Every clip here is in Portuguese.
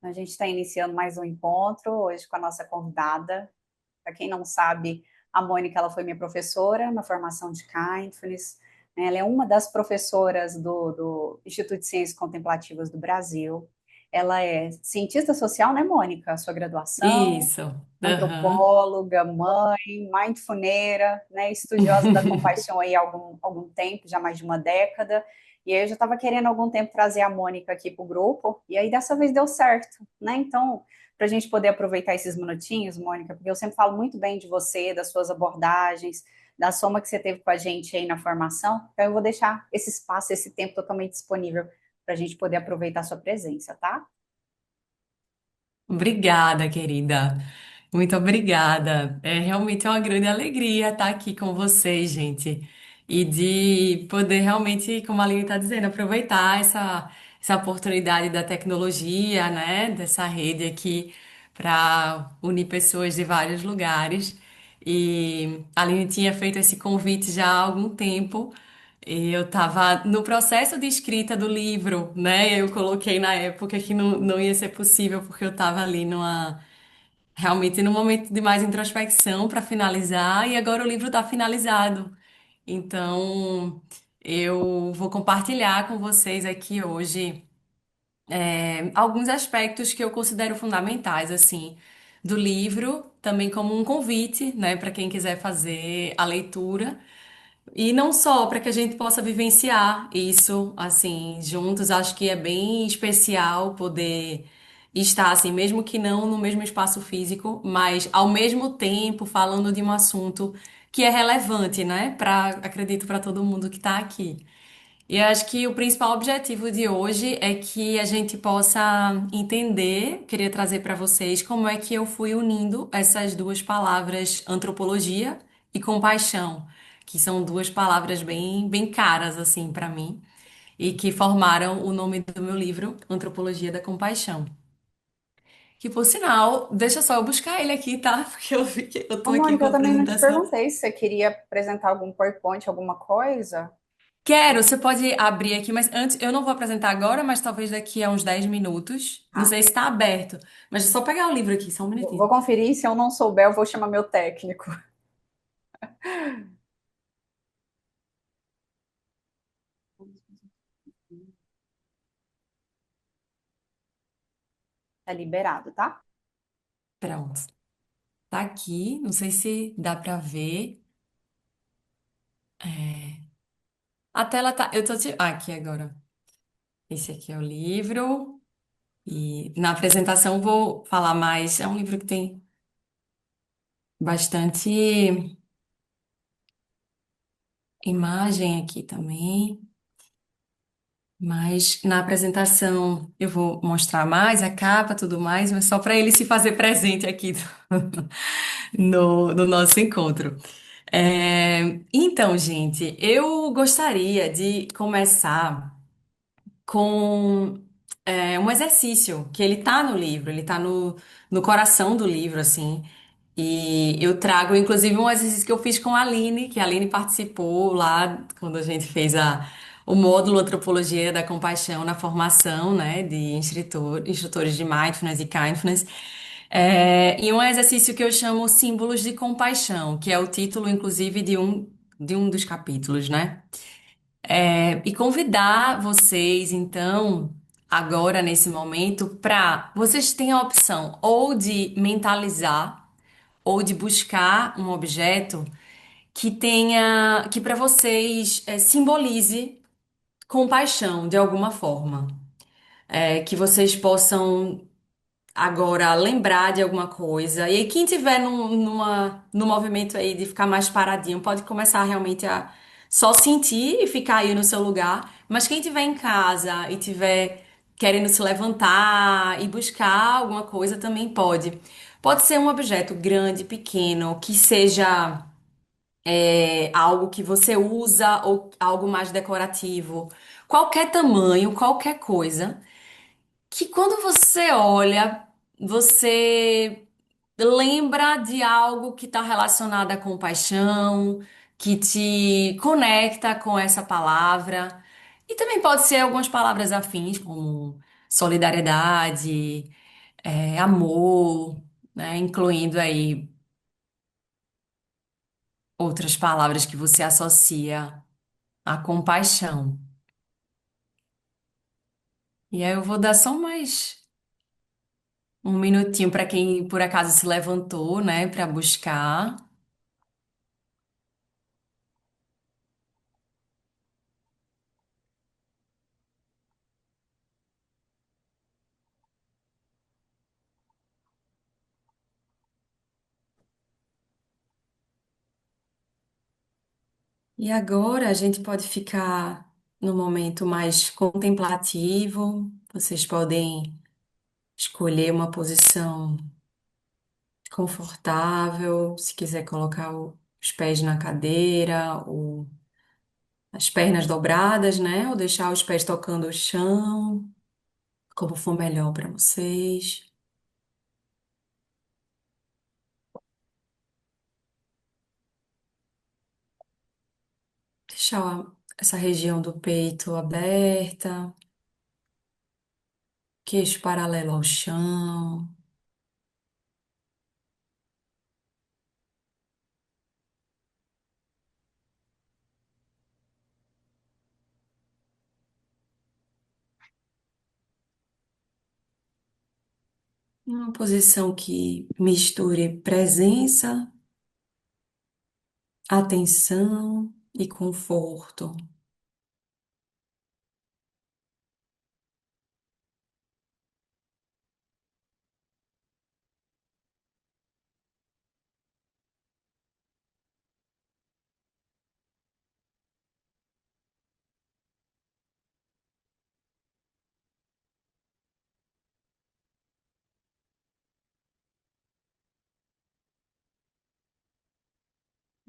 A gente está iniciando mais um encontro hoje com a nossa convidada. Para quem não sabe, a Mônica ela foi minha professora na formação de Kindness. Ela é uma das professoras do Instituto de Ciências Contemplativas do Brasil. Ela é cientista social, né, Mônica? Sua graduação, Isso. Aham. antropóloga, mãe, mindfulneira, né, estudiosa da compaixão aí há algum tempo, já mais de uma década. E aí eu já estava querendo há algum tempo trazer a Mônica aqui para o grupo, e aí dessa vez deu certo, né? Então, para a gente poder aproveitar esses minutinhos, Mônica, porque eu sempre falo muito bem de você, das suas abordagens, da soma que você teve com a gente aí na formação, então eu vou deixar esse espaço, esse tempo totalmente disponível para a gente poder aproveitar a sua presença, tá? Obrigada, querida. Muito obrigada. É realmente uma grande alegria estar aqui com vocês, gente. E de poder realmente, como a Aline está dizendo, aproveitar essa oportunidade da tecnologia, né? Dessa rede aqui para unir pessoas de vários lugares. E a Aline tinha feito esse convite já há algum tempo. E eu estava no processo de escrita do livro, né? Eu coloquei na época que não ia ser possível, porque eu estava ali realmente num momento de mais introspecção para finalizar, e agora o livro está finalizado. Então, eu vou compartilhar com vocês aqui hoje alguns aspectos que eu considero fundamentais, assim, do livro, também como um convite, né, para quem quiser fazer a leitura. E não só para que a gente possa vivenciar isso, assim, juntos, acho que é bem especial poder estar, assim, mesmo que não no mesmo espaço físico, mas ao mesmo tempo falando de um assunto que é relevante, né? Acredito, para todo mundo que está aqui. E acho que o principal objetivo de hoje é que a gente possa entender, queria trazer para vocês como é que eu fui unindo essas duas palavras, antropologia e compaixão, que são duas palavras bem caras assim para mim e que formaram o nome do meu livro, Antropologia da Compaixão. Que por sinal, deixa só eu buscar ele aqui, tá? Porque eu vi que eu Ô, tô aqui Mônica, com a eu também não te apresentação. perguntei se você queria apresentar algum PowerPoint, alguma coisa. Quero, você pode abrir aqui, mas antes, eu não vou apresentar agora, mas talvez daqui a uns 10 minutos. Não Ah, sei se está aberto, mas é só pegar o livro aqui, só um vou minutinho. conferir, se eu não souber, eu vou chamar meu técnico. Tá liberado, tá? Pronto. Tá aqui, não sei se dá para ver. A tela tá. aqui agora. Esse aqui é o livro. E na apresentação eu vou falar mais. É um livro que tem bastante imagem aqui também. Mas na apresentação eu vou mostrar mais a capa, tudo mais, mas só para ele se fazer presente aqui no nosso encontro. Então, gente, eu gostaria de começar com um exercício que ele tá no livro, ele tá no coração do livro, assim. E eu trago, inclusive, um exercício que eu fiz com a Aline, que a Aline participou lá quando a gente fez o módulo Antropologia da Compaixão na formação, né, de instrutores de Mindfulness e Kindness. E um exercício que eu chamo Símbolos de Compaixão, que é o título, inclusive, de um dos capítulos, né? E convidar vocês, então, agora nesse momento, para vocês têm a opção ou de mentalizar ou de buscar um objeto que tenha, que para vocês simbolize compaixão de alguma forma. Que vocês possam agora lembrar de alguma coisa. E aí, quem tiver no movimento aí de ficar mais paradinho, pode começar realmente a só sentir e ficar aí no seu lugar. Mas quem tiver em casa e tiver querendo se levantar e buscar alguma coisa também pode. Pode ser um objeto grande, pequeno, que seja algo que você usa ou algo mais decorativo. Qualquer tamanho, qualquer coisa que quando você olha, você lembra de algo que está relacionado à compaixão, que te conecta com essa palavra. E também pode ser algumas palavras afins, como solidariedade. amor, né? Incluindo aí outras palavras que você associa à compaixão. E aí eu vou dar só mais um minutinho para quem por acaso se levantou, né, para buscar. E agora a gente pode ficar no momento mais contemplativo. Vocês podem escolher uma posição confortável, se quiser colocar os pés na cadeira, ou as pernas dobradas, né? Ou deixar os pés tocando o chão, como for melhor para vocês. Deixar essa região do peito aberta, queixo paralelo ao chão. Uma posição que misture presença, atenção e conforto.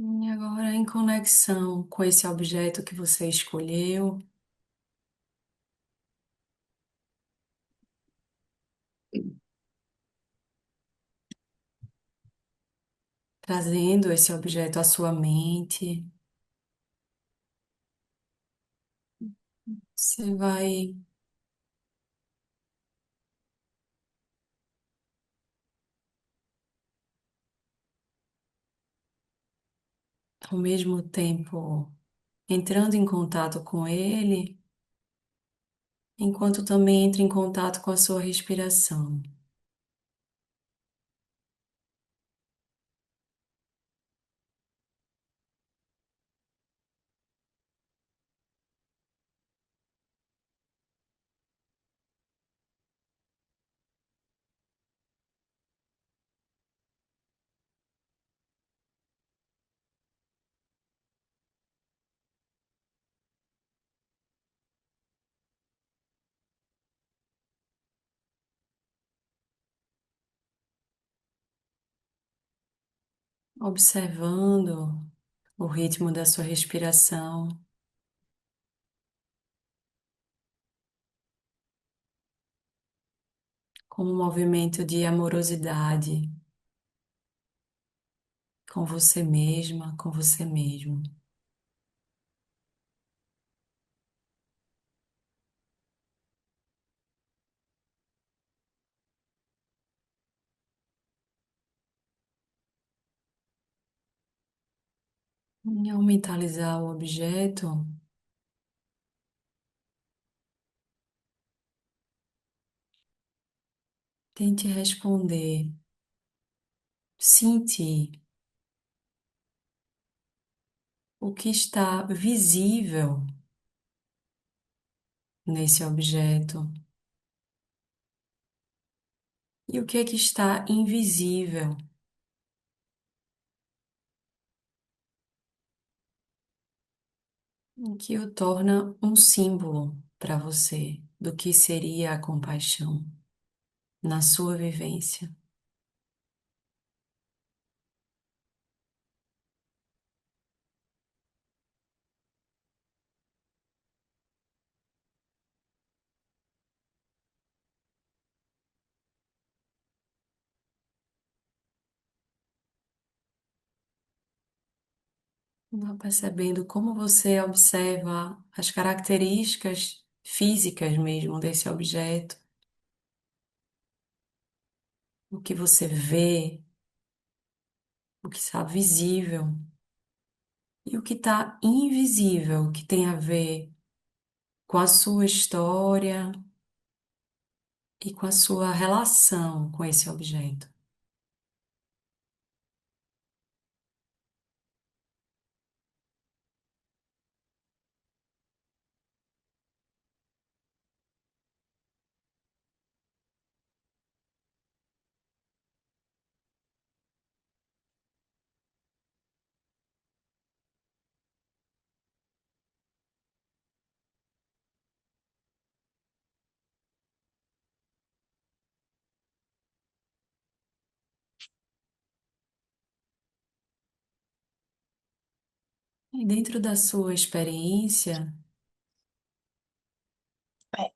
E agora, em conexão com esse objeto que você escolheu, trazendo esse objeto à sua mente, você vai, ao mesmo tempo, entrando em contato com ele, enquanto também entra em contato com a sua respiração. Observando o ritmo da sua respiração, como um movimento de amorosidade com você mesma, com você mesmo. E ao mentalizar o objeto, tente responder, sentir o que está visível nesse objeto e o que está invisível, o que o torna um símbolo para você do que seria a compaixão na sua vivência. Vá percebendo como você observa as características físicas mesmo desse objeto, o que você vê, o que está visível e o que está invisível, que tem a ver com a sua história e com a sua relação com esse objeto. E dentro da sua experiência, É,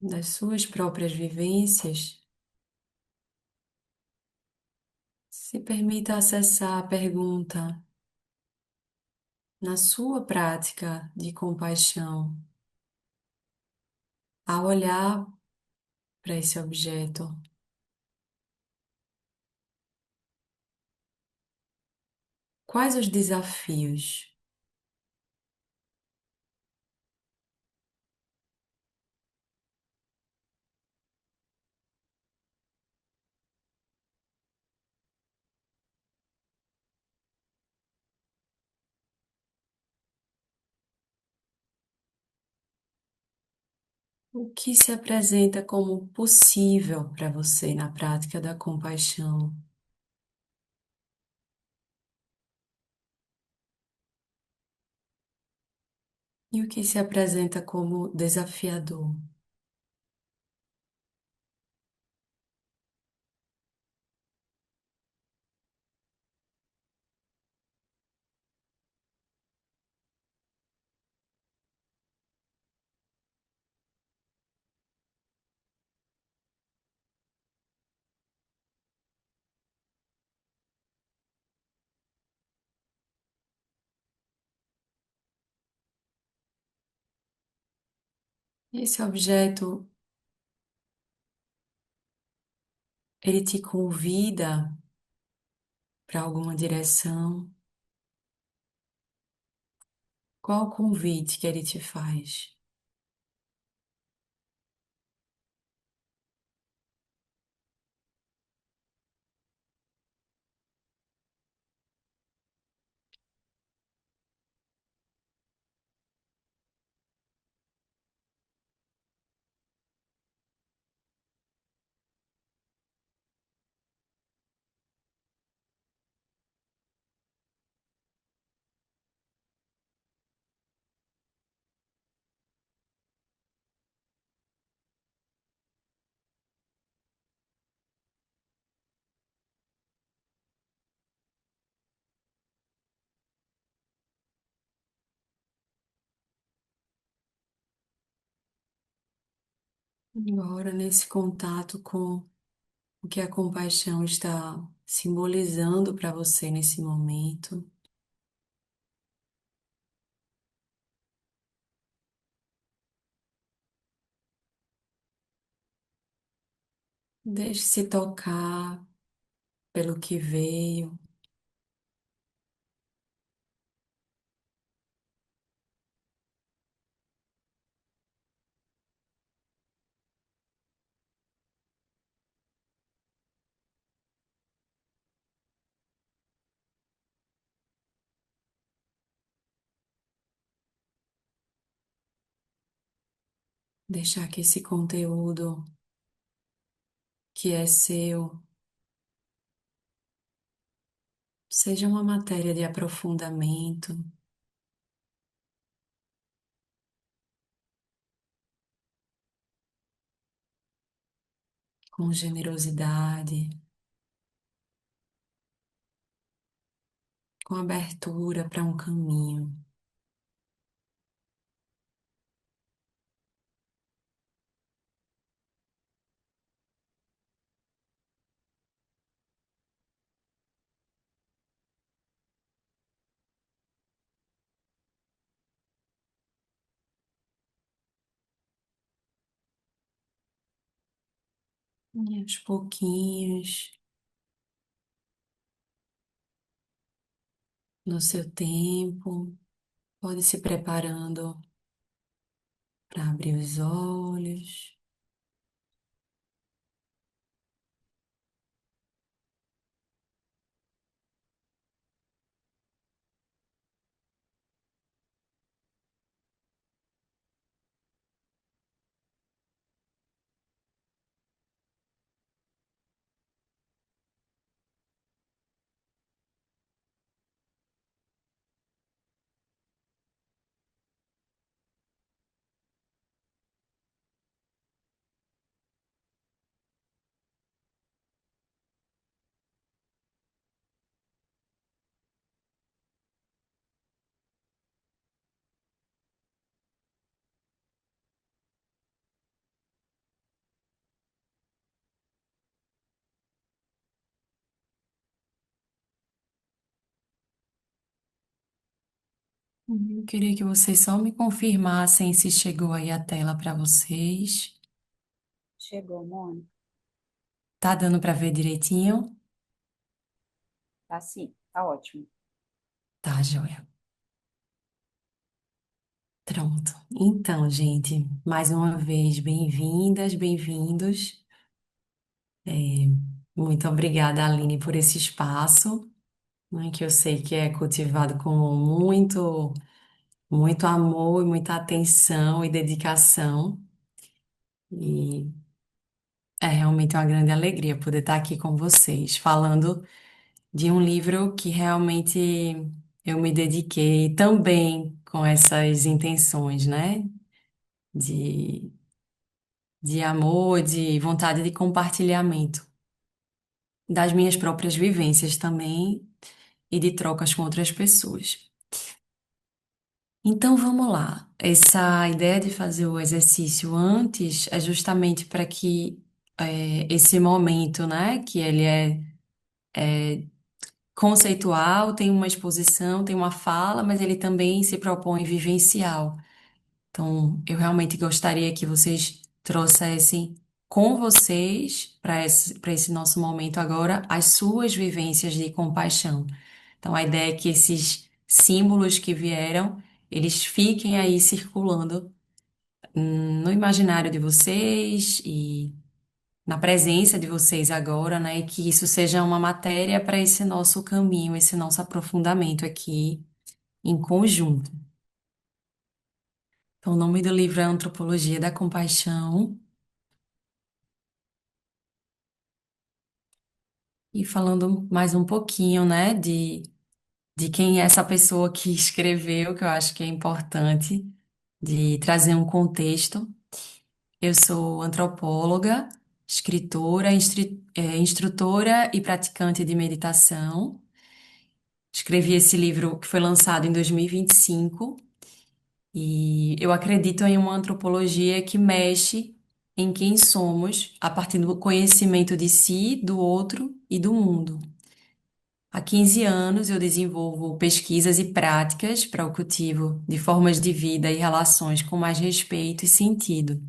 das suas próprias vivências, se permita acessar a pergunta na sua prática de compaixão, ao olhar para esse objeto, quais os desafios? O que se apresenta como possível para você na prática da compaixão? E o que se apresenta como desafiador? Esse objeto, ele te convida para alguma direção? Qual o convite que ele te faz? Agora, nesse contato com o que a compaixão está simbolizando para você nesse momento, deixe-se tocar pelo que veio, deixar que esse conteúdo que é seu seja uma matéria de aprofundamento, com generosidade, com abertura para um caminho. E aos pouquinhos, no seu tempo, pode se preparando para abrir os olhos. Eu queria que vocês só me confirmassem se chegou aí a tela para vocês. Chegou, Mônica. Tá dando para ver direitinho? Tá sim, tá ótimo. Tá, joia. Pronto. Então, gente, mais uma vez, bem-vindas, bem-vindos. Muito obrigada, Aline, por esse espaço, né, que eu sei que é cultivado com muito amor e muita atenção e dedicação. E é realmente uma grande alegria poder estar aqui com vocês, falando de um livro que realmente eu me dediquei também com essas intenções, né? De, de amor, de vontade de compartilhamento das minhas próprias vivências também e de trocas com outras pessoas. Então vamos lá. Essa ideia de fazer o exercício antes é justamente para que esse momento, né, que ele é conceitual, tem uma exposição, tem uma fala, mas ele também se propõe vivencial. Então, eu realmente gostaria que vocês trouxessem com vocês para esse nosso momento agora as suas vivências de compaixão. Então, a ideia é que esses símbolos que vieram, eles fiquem aí circulando no imaginário de vocês e na presença de vocês agora, né? E que isso seja uma matéria para esse nosso caminho, esse nosso aprofundamento aqui em conjunto. Então, o nome do livro é Antropologia da Compaixão. E falando mais um pouquinho, né, de quem é essa pessoa que escreveu, que eu acho que é importante, de trazer um contexto. Eu sou antropóloga, escritora, instrutora e praticante de meditação. Escrevi esse livro que foi lançado em 2025 e eu acredito em uma antropologia que mexe em quem somos a partir do conhecimento de si, do outro e do mundo. Há 15 anos eu desenvolvo pesquisas e práticas para o cultivo de formas de vida e relações com mais respeito e sentido.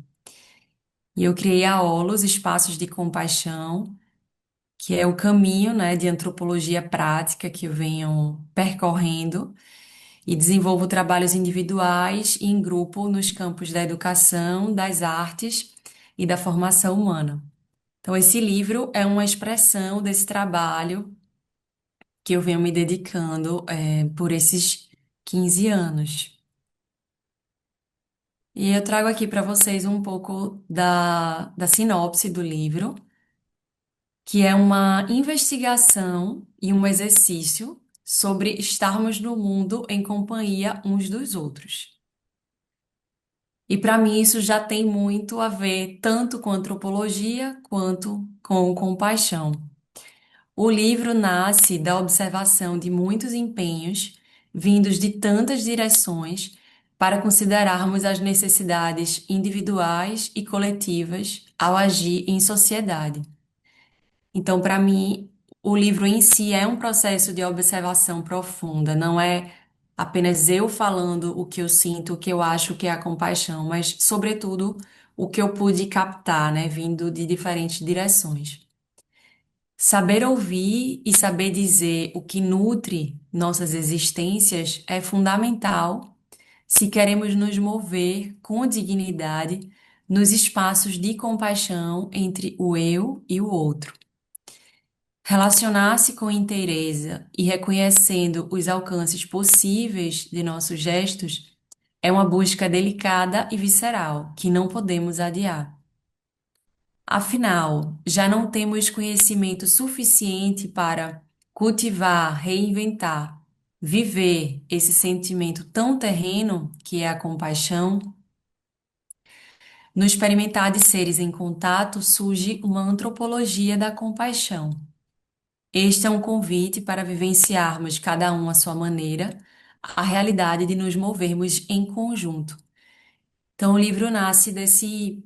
E eu criei a Holos, Espaços de Compaixão, que é o caminho, né, de antropologia prática que eu venho percorrendo e desenvolvo trabalhos individuais e em grupo nos campos da educação, das artes e da formação humana. Então, esse livro é uma expressão desse trabalho que eu venho me dedicando, por esses 15 anos. E eu trago aqui para vocês um pouco da sinopse do livro, que é uma investigação e um exercício sobre estarmos no mundo em companhia uns dos outros. E para mim isso já tem muito a ver tanto com antropologia quanto com compaixão. O livro nasce da observação de muitos empenhos, vindos de tantas direções, para considerarmos as necessidades individuais e coletivas ao agir em sociedade. Então, para mim, o livro em si é um processo de observação profunda, não é apenas eu falando o que eu sinto, o que eu acho que é a compaixão, mas, sobretudo, o que eu pude captar, né, vindo de diferentes direções. Saber ouvir e saber dizer o que nutre nossas existências é fundamental se queremos nos mover com dignidade nos espaços de compaixão entre o eu e o outro. Relacionar-se com inteireza e reconhecendo os alcances possíveis de nossos gestos é uma busca delicada e visceral que não podemos adiar. Afinal, já não temos conhecimento suficiente para cultivar, reinventar, viver esse sentimento tão terreno que é a compaixão. No experimentar de seres em contato surge uma antropologia da compaixão. Este é um convite para vivenciarmos, cada um à sua maneira, a realidade de nos movermos em conjunto. Então, o livro nasce desse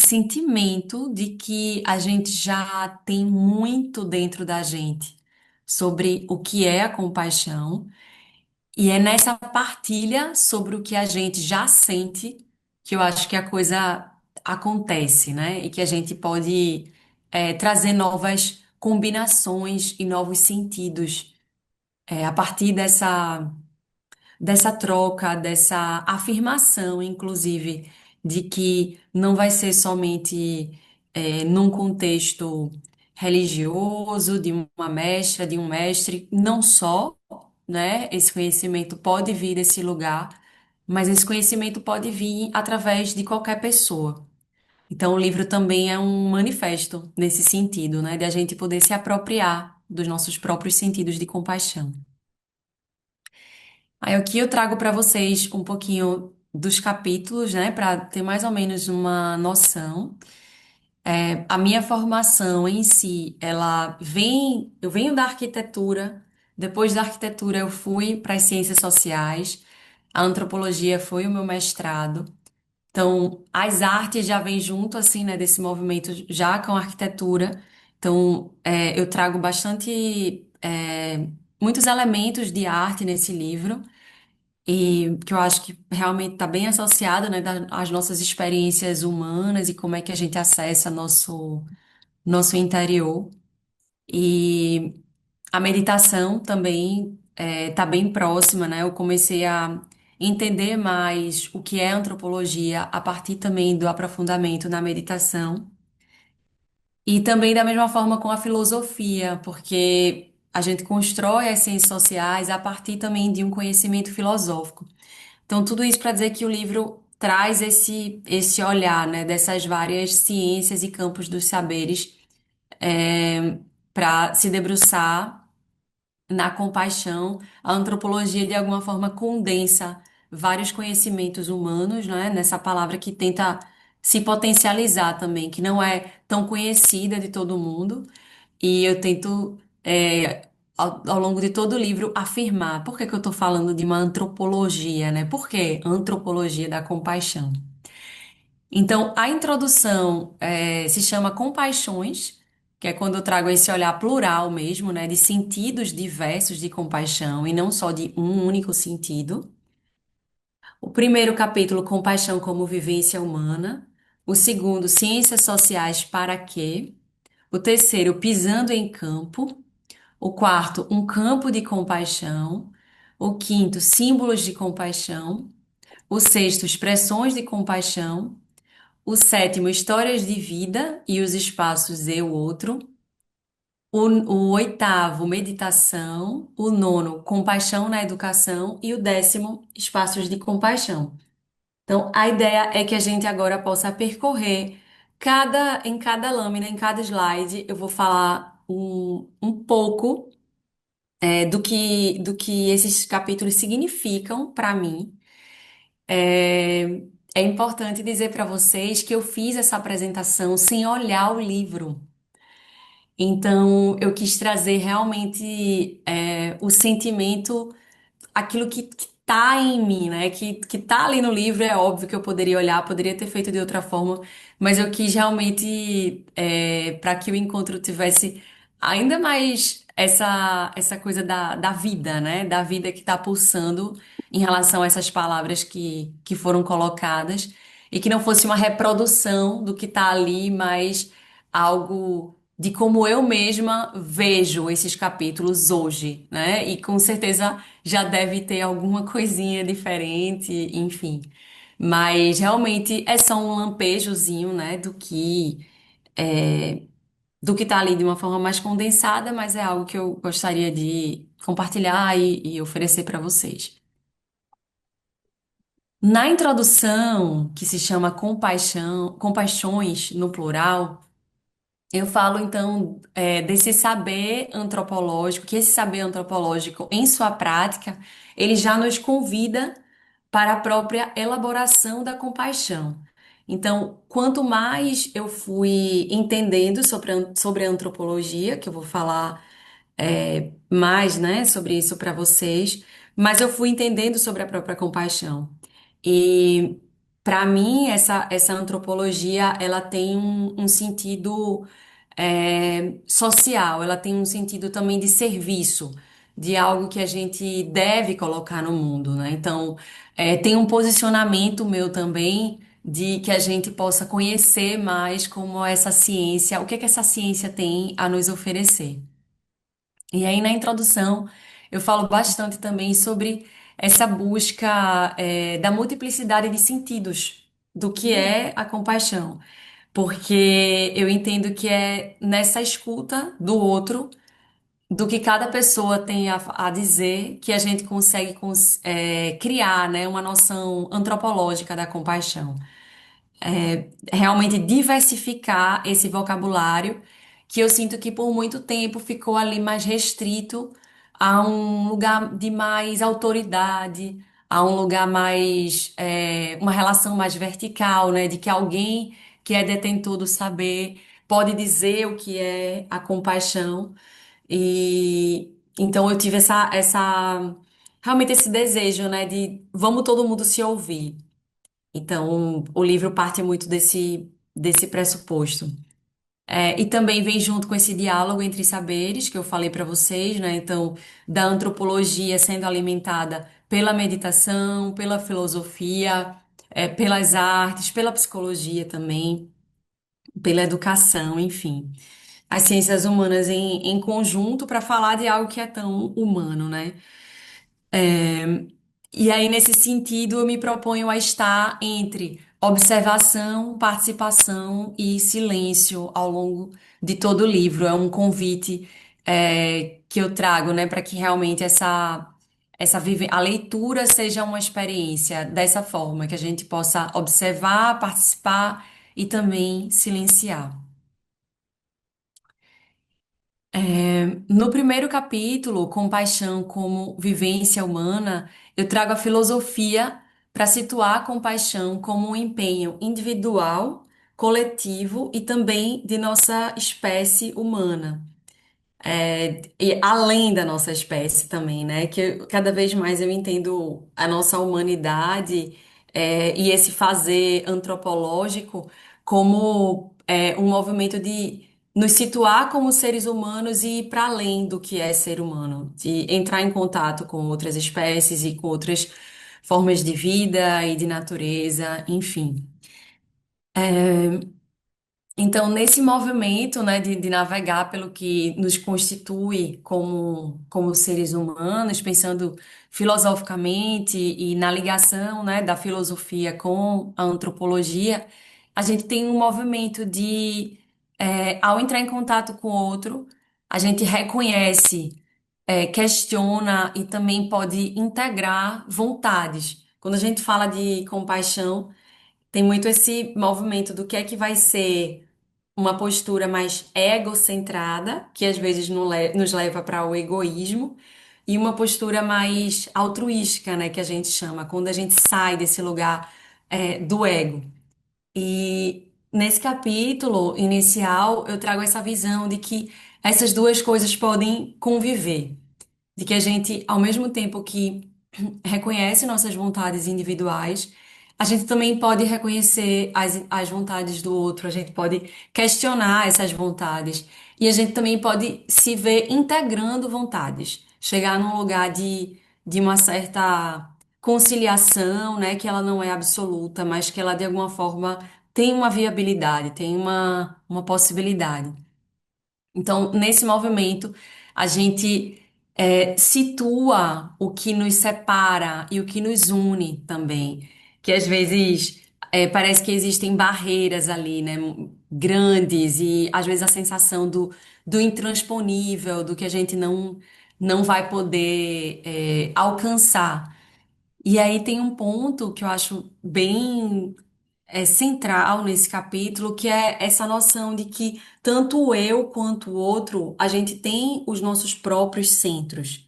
sentimento de que a gente já tem muito dentro da gente sobre o que é a compaixão, e é nessa partilha sobre o que a gente já sente que eu acho que a coisa acontece, né? E que a gente pode trazer novas combinações e novos sentidos a partir dessa troca, dessa afirmação, inclusive, de que não vai ser somente num contexto religioso, de uma mestra, de um mestre, não só, né? Esse conhecimento pode vir desse lugar, mas esse conhecimento pode vir através de qualquer pessoa. Então, o livro também é um manifesto nesse sentido, né? De a gente poder se apropriar dos nossos próprios sentidos de compaixão. Aí aqui eu trago para vocês um pouquinho dos capítulos, né, para ter mais ou menos uma noção. A minha formação em si, eu venho da arquitetura, depois da arquitetura eu fui para as ciências sociais, a antropologia foi o meu mestrado. Então, as artes já vêm junto, assim, né, desse movimento já com a arquitetura. Então, eu trago muitos elementos de arte nesse livro e que eu acho que realmente está bem associado, né, às nossas experiências humanas e como é que a gente acessa nosso interior. E a meditação também está bem próxima, né? Eu comecei a entender mais o que é antropologia a partir também do aprofundamento na meditação. E também da mesma forma com a filosofia, porque a gente constrói as ciências sociais a partir também de um conhecimento filosófico. Então, tudo isso para dizer que o livro traz esse olhar, né, dessas várias ciências e campos dos saberes para se debruçar na compaixão. A antropologia, de alguma forma, condensa vários conhecimentos humanos, né, nessa palavra que tenta se potencializar também, que não é tão conhecida de todo mundo. E eu tento, ao longo de todo o livro, afirmar por que que eu estou falando de uma antropologia, né? Por que antropologia da compaixão? Então, a introdução, se chama Compaixões, que é quando eu trago esse olhar plural mesmo, né? De sentidos diversos de compaixão e não só de um único sentido. O primeiro capítulo, Compaixão como Vivência Humana. O segundo, Ciências Sociais para quê? O terceiro, Pisando em Campo. O quarto, um campo de compaixão. O quinto, símbolos de compaixão. O sexto, expressões de compaixão. O sétimo, histórias de vida e os espaços eu, outro. O oitavo, meditação. O nono, compaixão na educação. E o décimo, espaços de compaixão. Então, a ideia é que a gente agora possa percorrer em cada lâmina, em cada slide, eu vou falar um pouco do que esses capítulos significam para mim. É, é importante dizer para vocês que eu fiz essa apresentação sem olhar o livro. Então, eu quis trazer realmente o sentimento, aquilo que tá em mim, né? Que tá ali no livro, é óbvio que eu poderia olhar, poderia ter feito de outra forma, mas eu quis realmente, para que o encontro tivesse ainda mais essa coisa da vida, né? Da vida que tá pulsando em relação a essas palavras que foram colocadas. e que não fosse uma reprodução do que está ali, mas algo de como eu mesma vejo esses capítulos hoje, né? E com certeza já deve ter alguma coisinha diferente, enfim. Mas realmente é só um lampejozinho, né, do que tá ali de uma forma mais condensada, mas é algo que eu gostaria de compartilhar e oferecer para vocês. Na introdução, que se chama Compaixão, Compaixões no plural, eu falo então desse saber antropológico, que esse saber antropológico, em sua prática, ele já nos convida para a própria elaboração da compaixão. Então, quanto mais eu fui entendendo sobre a antropologia, que eu vou falar mais, né, sobre isso para vocês, mas eu fui entendendo sobre a própria compaixão. E para mim, essa antropologia, ela tem um sentido social, ela tem um sentido também de serviço, de algo que a gente deve colocar no mundo, né? Então, tem um posicionamento meu também de que a gente possa conhecer mais como essa ciência, o que é que essa ciência tem a nos oferecer. E aí, na introdução, eu falo bastante também sobre essa busca, da multiplicidade de sentidos do que Hum, é a compaixão. Porque eu entendo que é nessa escuta do outro, do que cada pessoa tem a dizer, que a gente consegue criar, né, uma noção antropológica da compaixão, realmente diversificar esse vocabulário, que eu sinto que por muito tempo ficou ali mais restrito a um lugar de mais autoridade, a um lugar mais, uma relação mais vertical, né? De que alguém que é detentor do saber pode dizer o que é a compaixão. E então eu tive realmente esse desejo, né? De vamos todo mundo se ouvir. Então, o livro parte muito desse pressuposto. E também vem junto com esse diálogo entre saberes que eu falei para vocês, né? Então, da antropologia sendo alimentada pela meditação, pela filosofia, pelas artes, pela psicologia também, pela educação, enfim. As ciências humanas em conjunto para falar de algo que é tão humano, né? E aí, nesse sentido, eu me proponho a estar entre observação, participação e silêncio ao longo de todo o livro. É um convite, que eu trago, né, para que realmente a leitura seja uma experiência dessa forma, que a gente possa observar, participar e também silenciar. No primeiro capítulo, Compaixão como Vivência Humana, eu trago a filosofia para situar a compaixão como um empenho individual, coletivo e também de nossa espécie humana. E além da nossa espécie também, né? Cada vez mais eu entendo a nossa humanidade, e esse fazer antropológico como um movimento de nos situar como seres humanos e ir para além do que é ser humano, de entrar em contato com outras espécies e com outras formas de vida e de natureza, enfim. Então, nesse movimento, né, de navegar pelo que nos constitui como seres humanos, pensando filosoficamente e na ligação, né, da filosofia com a antropologia, a gente tem um movimento ao entrar em contato com o outro, a gente reconhece, questiona e também pode integrar vontades. Quando a gente fala de compaixão, tem muito esse movimento do que é que vai ser uma postura mais egocentrada, que às vezes nos leva para o egoísmo, e uma postura mais altruística, né, que a gente chama, quando a gente sai desse lugar, do ego. E nesse capítulo inicial, eu trago essa visão de que essas duas coisas podem conviver, de que a gente, ao mesmo tempo que reconhece nossas vontades individuais, a gente também pode reconhecer as vontades do outro, a gente pode questionar essas vontades e a gente também pode se ver integrando vontades, chegar num lugar de uma certa conciliação, né, que ela não é absoluta, mas que ela de alguma forma tem uma viabilidade, tem uma possibilidade. Então, nesse movimento, a gente situa o que nos separa e o que nos une também. Que às vezes parece que existem barreiras ali, né? Grandes, e às vezes a sensação do intransponível, do que a gente não vai poder alcançar. E aí tem um ponto que eu acho bem central nesse capítulo, que é essa noção de que tanto o eu quanto o outro, a gente tem os nossos próprios centros.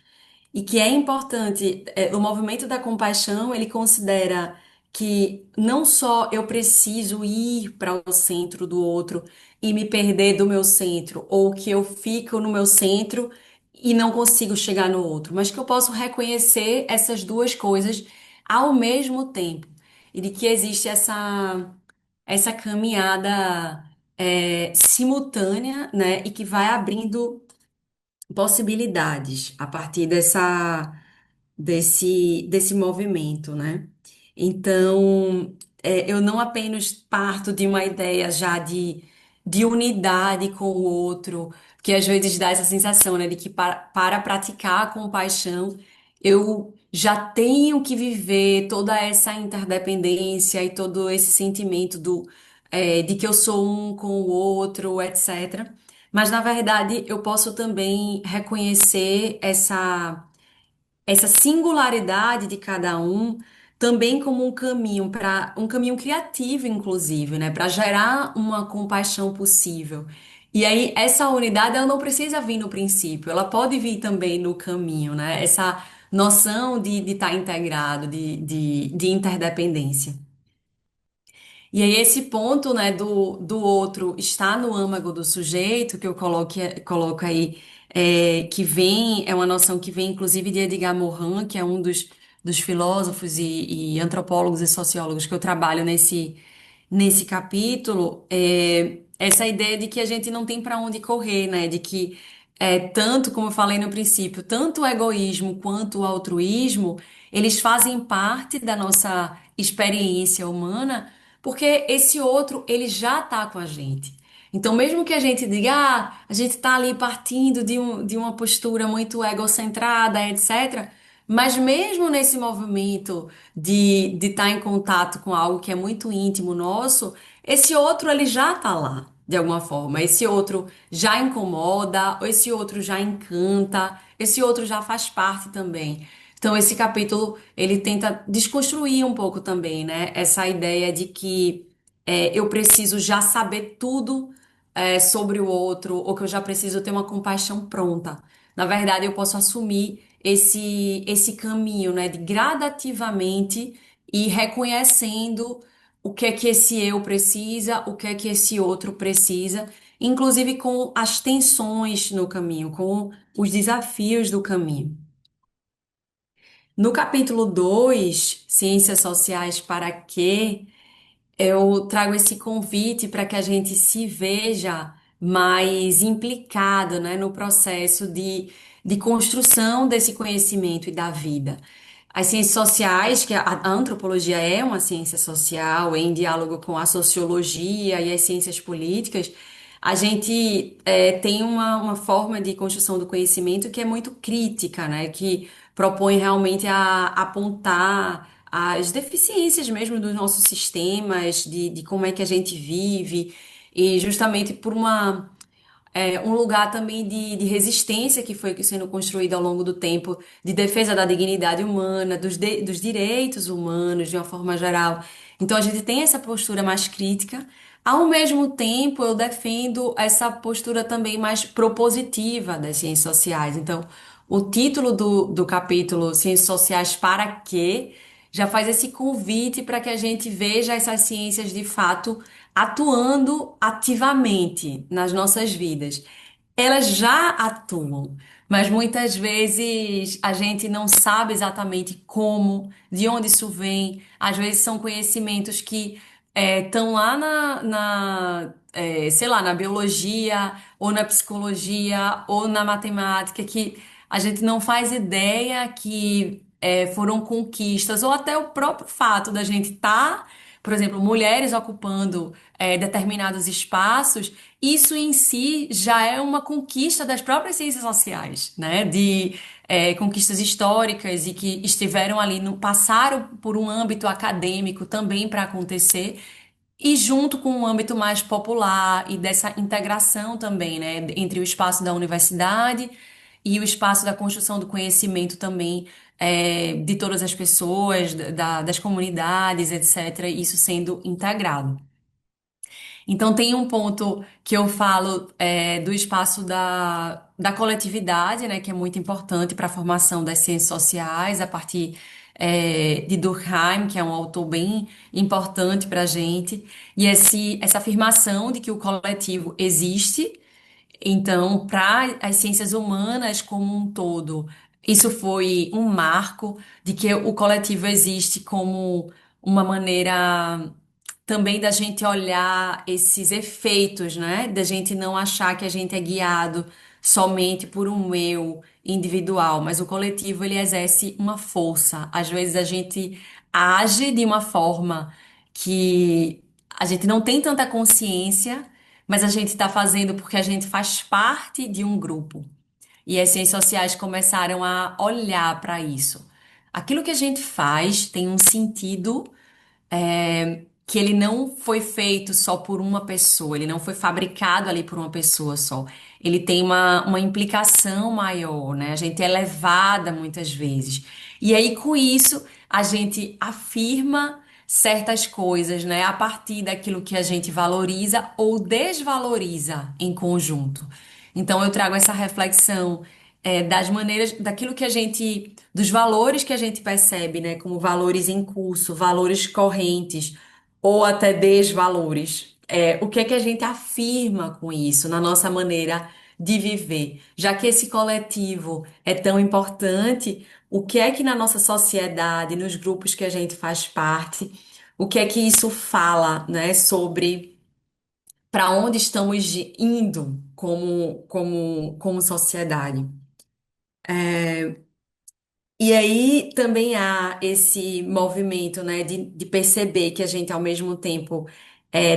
E que é importante, o movimento da compaixão, ele considera que não só eu preciso ir para o centro do outro e me perder do meu centro, ou que eu fico no meu centro e não consigo chegar no outro, mas que eu posso reconhecer essas duas coisas ao mesmo tempo. E de que existe essa caminhada simultânea, né, e que vai abrindo possibilidades a partir desse movimento, né? Então, eu não apenas parto de uma ideia já de unidade com o outro, que às vezes dá essa sensação, né, de que para praticar a compaixão, eu já tenho que viver toda essa interdependência e todo esse sentimento de que eu sou um com o outro, etc. Mas, na verdade, eu posso também reconhecer essa singularidade de cada um também como um caminho para um caminho criativo, inclusive, né, para gerar uma compaixão possível. E aí essa unidade ela não precisa vir no princípio, ela pode vir também no caminho, né? Essa noção de estar integrado, de interdependência. E aí, esse ponto, né, do outro está no âmago do sujeito, que eu coloco aí, que vem, é uma noção que vem, inclusive, de Edgar Morin, que é um dos filósofos e antropólogos e sociólogos que eu trabalho nesse capítulo, essa ideia de que a gente não tem para onde correr, né, de que tanto, como eu falei no princípio, tanto o egoísmo quanto o altruísmo, eles fazem parte da nossa experiência humana porque esse outro, ele já está com a gente. Então, mesmo que a gente diga, a gente está ali partindo de uma postura muito egocentrada, etc. Mas mesmo nesse movimento de estar em contato com algo que é muito íntimo nosso, esse outro, ele já está lá, de alguma forma. Esse outro já incomoda, ou esse outro já encanta, esse outro já faz parte também. Então, esse capítulo, ele tenta desconstruir um pouco também, né? Essa ideia de que eu preciso já saber tudo sobre o outro, ou que eu já preciso ter uma compaixão pronta. Na verdade, eu posso assumir esse caminho, né? De gradativamente ir reconhecendo o que é que esse eu precisa, o que é que esse outro precisa, inclusive com as tensões no caminho, com os desafios do caminho. No capítulo 2, Ciências Sociais para quê? Eu trago esse convite para que a gente se veja mais implicado, né, no processo de construção desse conhecimento e da vida. As ciências sociais, que a antropologia é uma ciência social, em diálogo com a sociologia e as ciências políticas, a gente tem uma forma de construção do conhecimento que é muito crítica, né, que propõe realmente a apontar as deficiências mesmo dos nossos sistemas, de como é que a gente vive, e justamente por um lugar também de resistência que foi sendo construído ao longo do tempo, de defesa da dignidade humana, dos direitos humanos de uma forma geral. Então a gente tem essa postura mais crítica. Ao mesmo tempo, eu defendo essa postura também mais propositiva das ciências sociais. Então, o título do capítulo Ciências Sociais para quê? Já faz esse convite para que a gente veja essas ciências de fato atuando ativamente nas nossas vidas. Elas já atuam, mas muitas vezes a gente não sabe exatamente como, de onde isso vem. Às vezes são conhecimentos que estão lá sei lá, na biologia, ou na psicologia, ou na matemática, que a gente não faz ideia que foram conquistas, ou até o próprio fato da gente estar, por exemplo, mulheres ocupando determinados espaços, isso em si já é uma conquista das próprias ciências sociais, né? De conquistas históricas e que estiveram ali, passaram por um âmbito acadêmico também para acontecer. E junto com o âmbito mais popular e dessa integração também, né, entre o espaço da universidade e o espaço da construção do conhecimento também de todas as pessoas, das comunidades, etc., isso sendo integrado. Então, tem um ponto que eu falo do espaço da coletividade, né, que é muito importante para a formação das ciências sociais, a partir de Durkheim, que é um autor bem importante para a gente, e essa afirmação de que o coletivo existe então, para as ciências humanas como um todo, isso foi um marco de que o coletivo existe como uma maneira também da gente olhar esses efeitos, né? Da gente não achar que a gente é guiado somente por um eu individual, mas o coletivo ele exerce uma força. Às vezes a gente age de uma forma que a gente não tem tanta consciência, mas a gente está fazendo porque a gente faz parte de um grupo. E as ciências sociais começaram a olhar para isso. Aquilo que a gente faz tem um sentido que ele não foi feito só por uma pessoa, ele não foi fabricado ali por uma pessoa só. Ele tem uma implicação maior, né? A gente é levada muitas vezes. E aí, com isso, a gente afirma certas coisas, né? A partir daquilo que a gente valoriza ou desvaloriza em conjunto. Então, eu trago essa reflexão das maneiras, daquilo que a gente, dos valores que a gente percebe, né, como valores em curso, valores correntes ou até desvalores. O que é que a gente afirma com isso na nossa maneira de viver? Já que esse coletivo é tão importante, o que é que na nossa sociedade, nos grupos que a gente faz parte, o que é que isso fala, né, sobre para onde estamos indo como sociedade? E aí também há esse movimento, né, de perceber que a gente, ao mesmo tempo,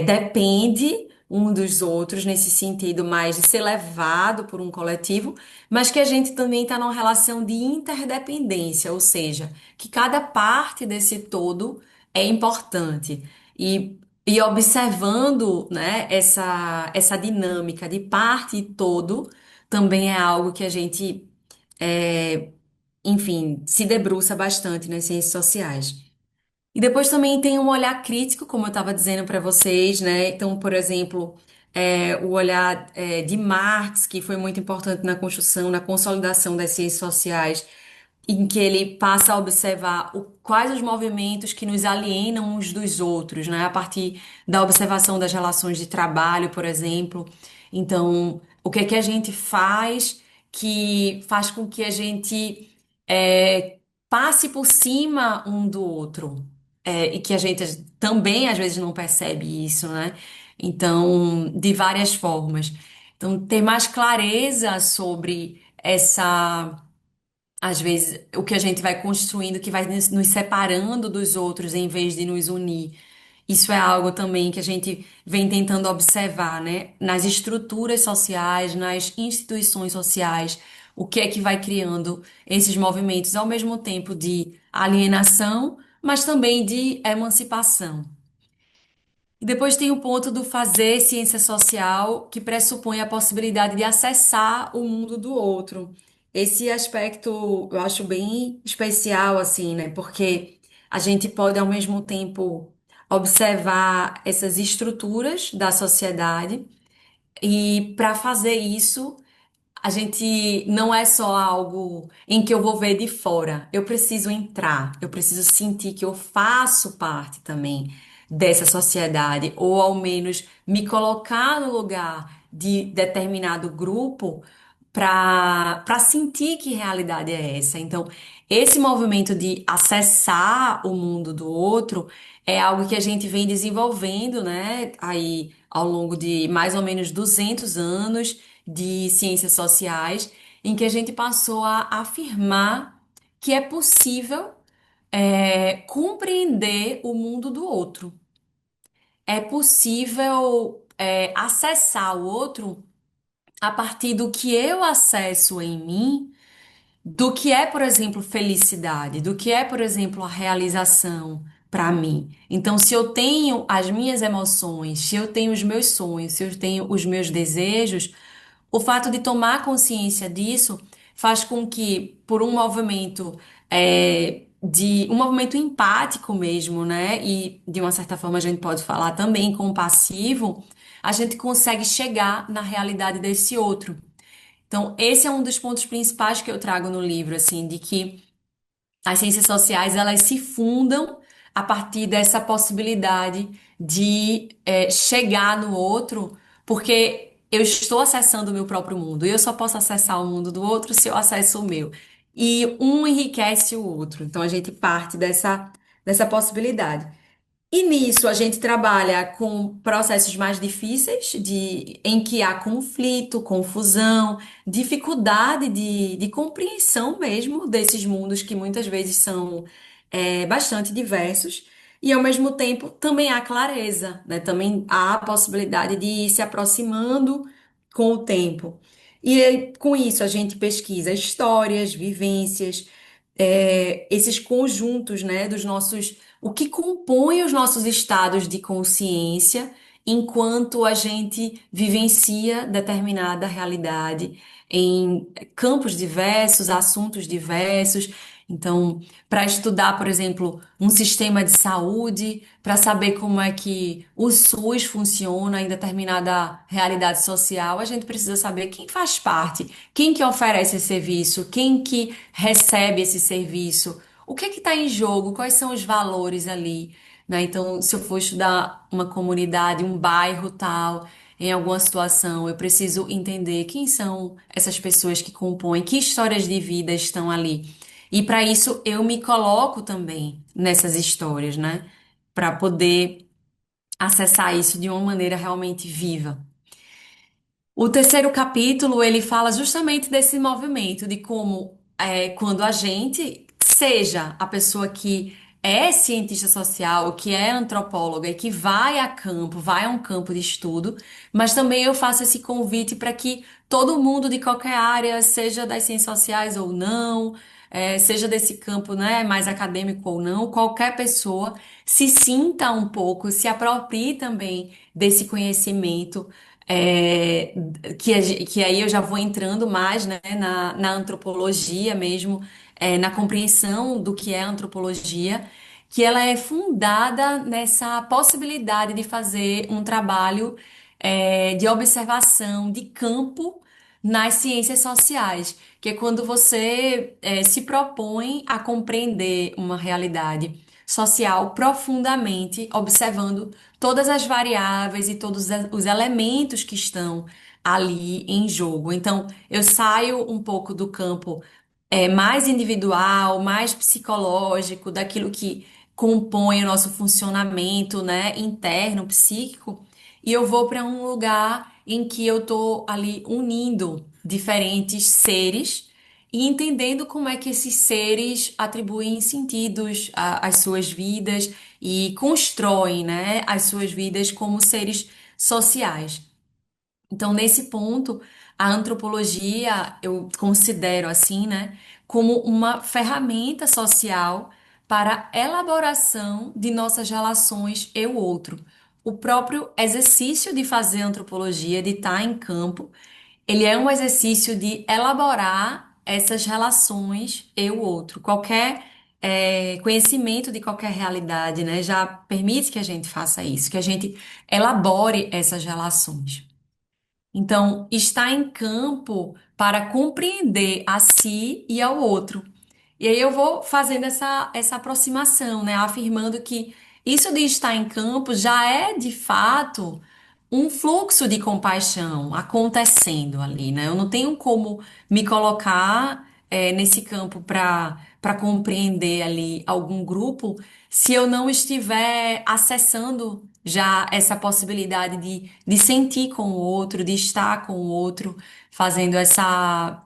depende um dos outros, nesse sentido mais de ser levado por um coletivo, mas que a gente também está numa relação de interdependência, ou seja, que cada parte desse todo é importante. E observando, né, essa dinâmica de parte e todo, também é algo que a gente enfim, se debruça bastante nas ciências sociais. E depois também tem um olhar crítico, como eu estava dizendo para vocês, né? Então, por exemplo, o olhar de Marx, que foi muito importante na construção, na consolidação das ciências sociais, em que ele passa a observar quais os movimentos que nos alienam uns dos outros, né? A partir da observação das relações de trabalho, por exemplo. Então, o que é que a gente faz que faz com que a gente passe por cima um do outro? E que a gente também às vezes não percebe isso, né? Então, de várias formas. Então, ter mais clareza sobre essa às vezes, o que a gente vai construindo, que vai nos separando dos outros em vez de nos unir. Isso é algo também que a gente vem tentando observar, né? Nas estruturas sociais, nas instituições sociais, o que é que vai criando esses movimentos ao mesmo tempo de alienação, mas também de emancipação. E depois tem o ponto do fazer ciência social, que pressupõe a possibilidade de acessar o mundo do outro. Esse aspecto eu acho bem especial, assim, né? Porque a gente pode, ao mesmo tempo, observar essas estruturas da sociedade, e para fazer isso, a gente não é só algo em que eu vou ver de fora. Eu preciso entrar, eu preciso sentir que eu faço parte também dessa sociedade, ou ao menos me colocar no lugar de determinado grupo para sentir que realidade é essa. Então, esse movimento de acessar o mundo do outro é algo que a gente vem desenvolvendo, né, aí ao longo de mais ou menos 200 anos de ciências sociais, em que a gente passou a afirmar que é possível compreender o mundo do outro. É possível acessar o outro a partir do que eu acesso em mim, do que é, por exemplo, felicidade, do que é, por exemplo, a realização para mim. Então, se eu tenho as minhas emoções, se eu tenho os meus sonhos, se eu tenho os meus desejos, o fato de tomar consciência disso faz com que, por um movimento de um movimento empático mesmo, né? E de uma certa forma a gente pode falar também compassivo, a gente consegue chegar na realidade desse outro. Então, esse é um dos pontos principais que eu trago no livro, assim, de que as ciências sociais elas se fundam a partir dessa possibilidade de chegar no outro, porque eu estou acessando o meu próprio mundo e eu só posso acessar o mundo do outro se eu acesso o meu. E um enriquece o outro. Então a gente parte dessa possibilidade. E nisso a gente trabalha com processos mais difíceis, em que há conflito, confusão, dificuldade de compreensão mesmo desses mundos que muitas vezes são bastante diversos. E ao mesmo tempo também há clareza, né? Também há a possibilidade de ir se aproximando com o tempo. Com isso a gente pesquisa histórias, vivências, esses conjuntos, né, dos nossos o que compõe os nossos estados de consciência enquanto a gente vivencia determinada realidade em campos diversos, assuntos diversos. Então, para estudar, por exemplo, um sistema de saúde, para saber como é que o SUS funciona em determinada realidade social, a gente precisa saber quem faz parte, quem que oferece esse serviço, quem que recebe esse serviço, o que está em jogo, quais são os valores ali, né? Então, se eu for estudar uma comunidade, um bairro tal, em alguma situação, eu preciso entender quem são essas pessoas que compõem, que histórias de vida estão ali. E para isso eu me coloco também nessas histórias, né? Para poder acessar isso de uma maneira realmente viva. O terceiro capítulo, ele fala justamente desse movimento, de como quando a gente, seja a pessoa que é cientista social, que é antropóloga e que vai a campo, vai a um campo de estudo, mas também eu faço esse convite para que todo mundo de qualquer área, seja das ciências sociais ou não, seja desse campo, né, mais acadêmico ou não, qualquer pessoa se sinta um pouco, se aproprie também desse conhecimento é, que aí eu já vou entrando mais, né, na antropologia mesmo, na compreensão do que é antropologia, que ela é fundada nessa possibilidade de fazer um trabalho, de observação de campo nas ciências sociais, que é quando você, se propõe a compreender uma realidade social profundamente, observando todas as variáveis e todos os elementos que estão ali em jogo. Então, eu saio um pouco do campo mais individual, mais psicológico, daquilo que compõe o nosso funcionamento, né, interno, psíquico, e eu vou para um lugar em que eu tô ali unindo diferentes seres e entendendo como é que esses seres atribuem sentidos às suas vidas e constroem, né, as suas vidas como seres sociais. Então, nesse ponto, a antropologia eu considero assim, né, como uma ferramenta social para a elaboração de nossas relações eu-outro. O próprio exercício de fazer antropologia, de estar em campo, ele é um exercício de elaborar essas relações eu-outro. Qualquer conhecimento de qualquer realidade, né, já permite que a gente faça isso, que a gente elabore essas relações. Então, está em campo para compreender a si e ao outro. E aí eu vou fazendo essa aproximação, né? Afirmando que isso de estar em campo já é, de fato, um fluxo de compaixão acontecendo ali, né? Eu não tenho como me colocar, nesse campo para compreender ali algum grupo se eu não estiver acessando já essa possibilidade de sentir com o outro, de estar com o outro, fazendo essa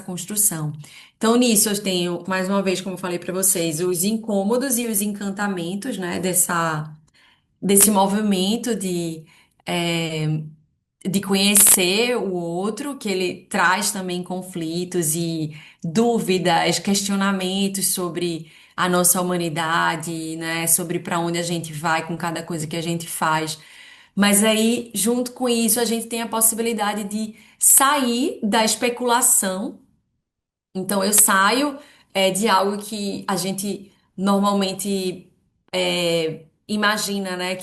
construção. Então, nisso eu tenho, mais uma vez, como eu falei para vocês, os incômodos e os encantamentos, né, desse movimento de conhecer o outro, que ele traz também conflitos e dúvidas, questionamentos sobre a nossa humanidade, né? Sobre para onde a gente vai com cada coisa que a gente faz. Mas aí, junto com isso, a gente tem a possibilidade de sair da especulação, então eu saio de algo que a gente normalmente imagina, né?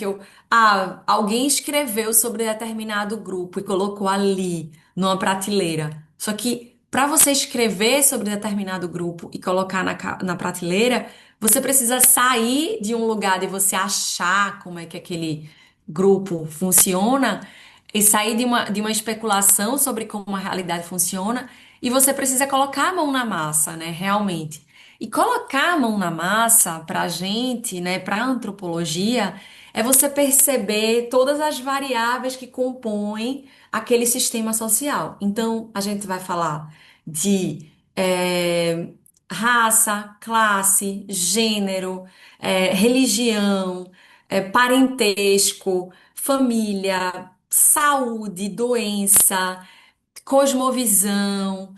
Alguém escreveu sobre determinado grupo e colocou ali numa prateleira. Só que para você escrever sobre determinado grupo e colocar na prateleira, você precisa sair de um lugar de você achar como é que aquele grupo funciona e sair de uma especulação sobre como a realidade funciona e você precisa colocar a mão na massa, né? Realmente. E colocar a mão na massa para a gente, né, para a antropologia, é você perceber todas as variáveis que compõem aquele sistema social. Então, a gente vai falar de raça, classe, gênero, religião, parentesco, família, saúde, doença, cosmovisão,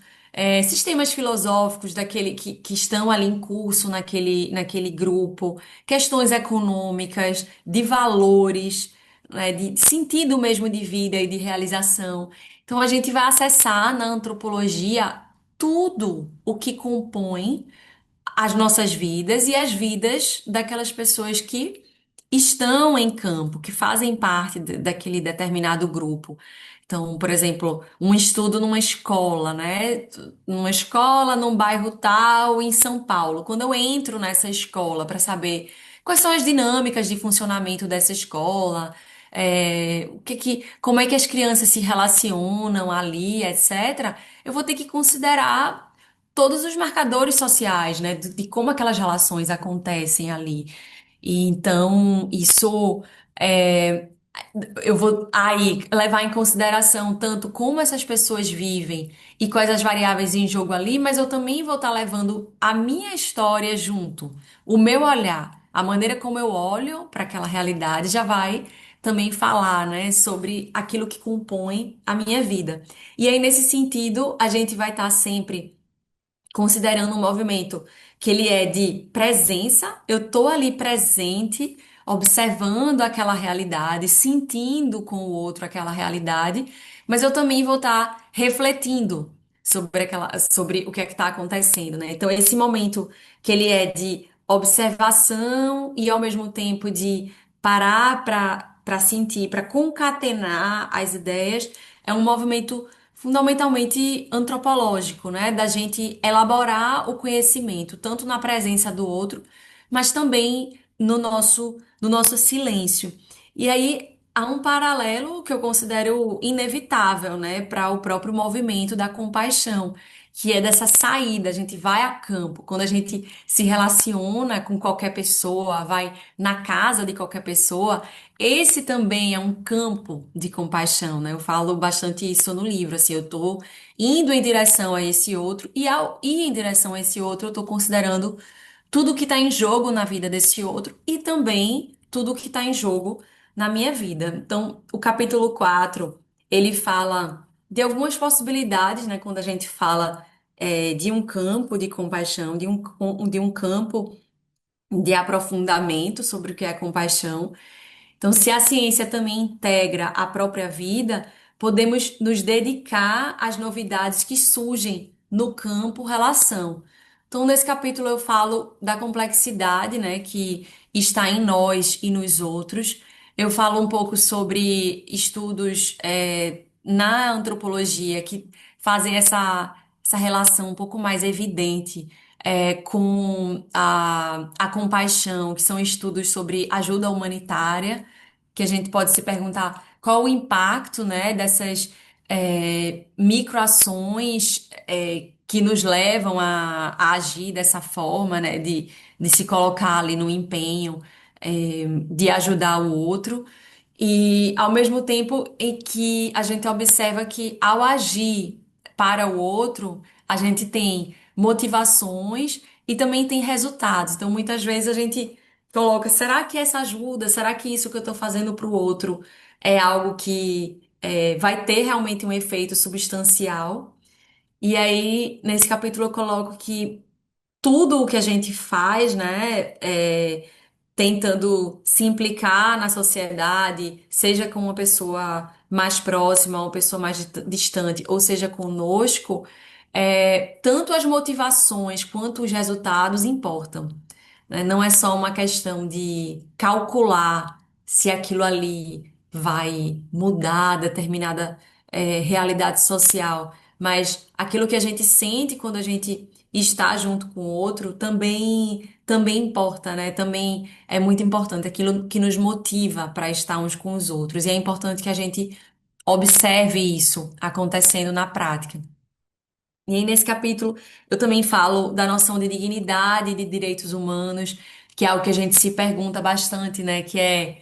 sistemas filosóficos daquele que estão ali em curso naquele grupo, questões econômicas, de valores, né, de sentido mesmo de vida e de realização. Então a gente vai acessar na antropologia tudo o que compõe as nossas vidas e as vidas daquelas pessoas que estão em campo, que fazem parte daquele determinado grupo. Então, por exemplo, um estudo numa escola, né? Numa escola, num bairro tal, em São Paulo. Quando eu entro nessa escola para saber quais são as dinâmicas de funcionamento dessa escola, como é que as crianças se relacionam ali, etc., eu vou ter que considerar todos os marcadores sociais, né, de como aquelas relações acontecem ali. E então, isso é, eu vou aí levar em consideração tanto como essas pessoas vivem e quais as variáveis em jogo ali, mas eu também vou estar levando a minha história junto, o meu olhar, a maneira como eu olho para aquela realidade já vai também falar, né, sobre aquilo que compõe a minha vida. E aí, nesse sentido, a gente vai estar sempre considerando um movimento que ele é de presença, eu tô ali presente, observando aquela realidade, sentindo com o outro aquela realidade, mas eu também vou estar refletindo sobre o que é que está acontecendo, né? Então, esse momento que ele é de observação e ao mesmo tempo de parar para sentir, para concatenar as ideias, é um movimento fundamentalmente antropológico, né? Da gente elaborar o conhecimento, tanto na presença do outro, mas também no nosso silêncio. E aí há um paralelo que eu considero inevitável, né, para o próprio movimento da compaixão, que é dessa saída, a gente vai a campo, quando a gente se relaciona com qualquer pessoa, vai na casa de qualquer pessoa, esse também é um campo de compaixão, né? Eu falo bastante isso no livro, assim, eu tô indo em direção a esse outro, e ao ir em direção a esse outro, eu tô considerando tudo que está em jogo na vida desse outro e também tudo que está em jogo na minha vida. Então, o capítulo 4 ele fala de algumas possibilidades, né? Quando a gente fala de um campo de compaixão, de um campo de aprofundamento sobre o que é compaixão. Então, se a ciência também integra a própria vida, podemos nos dedicar às novidades que surgem no campo relação. Então, nesse capítulo eu falo da complexidade, né, que está em nós e nos outros. Eu falo um pouco sobre estudos, na antropologia que fazem essa relação um pouco mais evidente com a compaixão, que são estudos sobre ajuda humanitária, que a gente pode se perguntar qual o impacto, né, dessas microações que nos levam a agir dessa forma, né? De se colocar ali no empenho, de ajudar o outro. E ao mesmo tempo em que a gente observa que ao agir para o outro, a gente tem motivações e também tem resultados. Então, muitas vezes a gente coloca, será que essa ajuda, será que isso que eu estou fazendo para o outro é algo que vai ter realmente um efeito substancial? E aí, nesse capítulo, eu coloco que tudo o que a gente faz, né, tentando se implicar na sociedade, seja com uma pessoa mais próxima, uma pessoa mais distante, ou seja, conosco, tanto as motivações quanto os resultados importam, né? Não é só uma questão de calcular se aquilo ali vai mudar determinada, realidade social, mas aquilo que a gente sente quando a gente está junto com o outro também importa, né? Também é muito importante, aquilo que nos motiva para estar uns com os outros. E é importante que a gente observe isso acontecendo na prática. E aí, nesse capítulo, eu também falo da noção de dignidade e de direitos humanos, que é algo que a gente se pergunta bastante, né? Que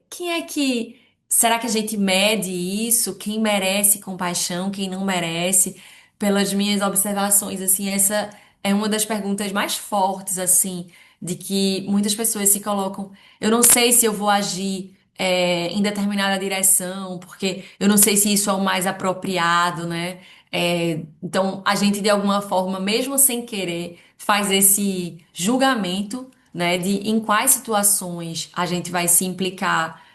quem é que. Será que a gente mede isso? Quem merece compaixão, quem não merece? Pelas minhas observações, assim, essa é uma das perguntas mais fortes, assim, de que muitas pessoas se colocam. Eu não sei se eu vou agir, em determinada direção, porque eu não sei se isso é o mais apropriado, né? Então, a gente, de alguma forma, mesmo sem querer, faz esse julgamento, né, de em quais situações a gente vai se implicar,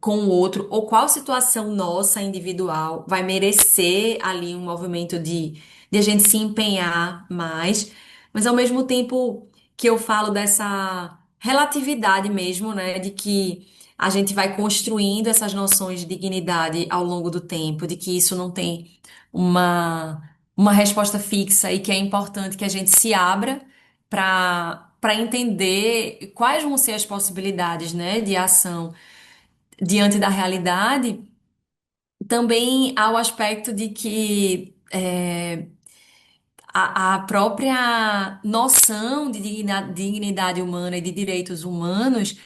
com o outro, ou qual situação nossa individual vai merecer ali um movimento de a gente se empenhar mais, mas ao mesmo tempo que eu falo dessa relatividade mesmo, né, de que a gente vai construindo essas noções de dignidade ao longo do tempo, de que isso não tem uma, uma resposta fixa e que é importante que a gente se abra para entender quais vão ser as possibilidades, né, de ação diante da realidade. Também há o aspecto de que a própria noção de dignidade humana e de direitos humanos,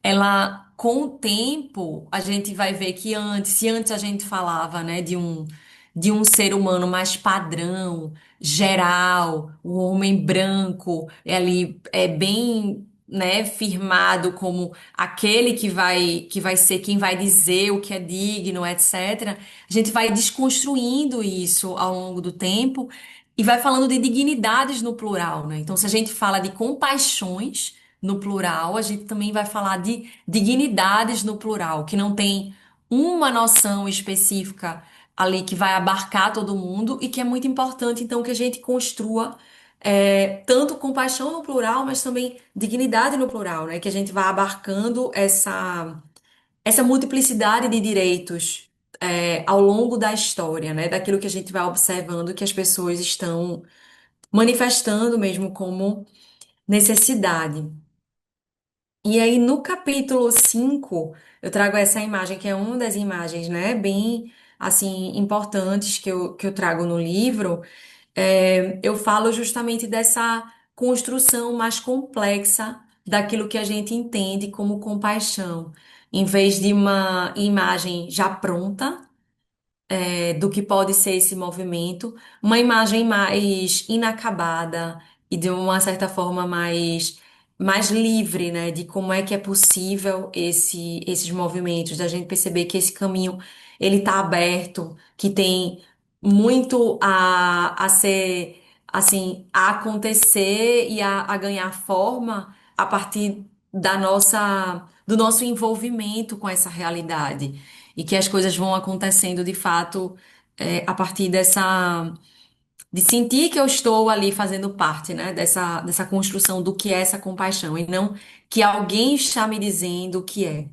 ela, com o tempo, a gente vai ver que antes, se antes a gente falava, né, de um ser humano mais padrão, geral, o homem branco, ali é bem, né, firmado como aquele que vai ser quem vai dizer o que é digno, etc. A gente vai desconstruindo isso ao longo do tempo e vai falando de dignidades no plural, né? Então, se a gente fala de compaixões no plural, a gente também vai falar de dignidades no plural, que não tem uma noção específica ali que vai abarcar todo mundo e que é muito importante, então, que a gente construa, tanto compaixão no plural, mas também dignidade no plural, né? Que a gente vá abarcando essa multiplicidade de direitos, ao longo da história, né? Daquilo que a gente vai observando que as pessoas estão manifestando mesmo como necessidade. E aí, no capítulo 5 eu trago essa imagem, que é uma das imagens, né, bem, assim, importantes que eu trago no livro. Eu falo justamente dessa construção mais complexa daquilo que a gente entende como compaixão. Em vez de uma imagem já pronta, do que pode ser esse movimento, uma imagem mais inacabada e de uma certa forma mais livre, né, de como é que é possível esses movimentos, da gente perceber que esse caminho ele está aberto, que tem muito a ser assim, a acontecer e a ganhar forma a partir do nosso envolvimento com essa realidade e que as coisas vão acontecendo de fato, a partir de sentir que eu estou ali fazendo parte, né, dessa construção do que é essa compaixão e não que alguém está me dizendo o que é.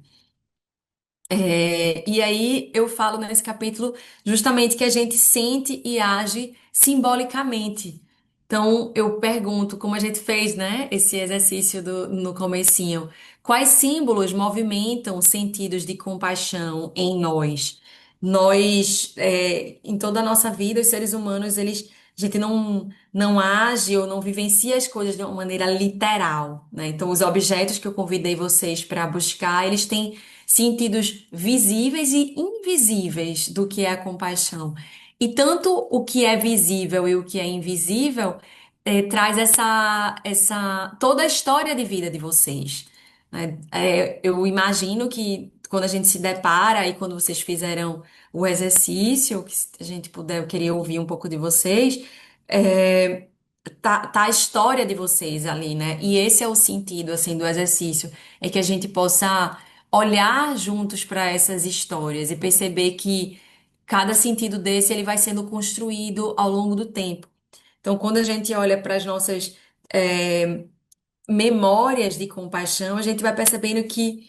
E aí eu falo nesse capítulo justamente que a gente sente e age simbolicamente. Então eu pergunto, como a gente fez, né, esse exercício no comecinho, quais símbolos movimentam sentidos de compaixão em nós? Nós, em toda a nossa vida, os seres humanos, eles a gente não age ou não vivencia as coisas de uma maneira literal, né? Então, os objetos que eu convidei vocês para buscar, eles têm sentidos visíveis e invisíveis do que é a compaixão. E tanto o que é visível e o que é invisível traz toda a história de vida de vocês, né? Eu imagino que quando a gente se depara e quando vocês fizeram o exercício, que se a gente puder, eu queria ouvir um pouco de vocês, é, tá a história de vocês ali, né? E esse é o sentido, assim, do exercício, é que a gente possa olhar juntos para essas histórias e perceber que cada sentido desse ele vai sendo construído ao longo do tempo. Então, quando a gente olha para as nossas memórias de compaixão, a gente vai percebendo que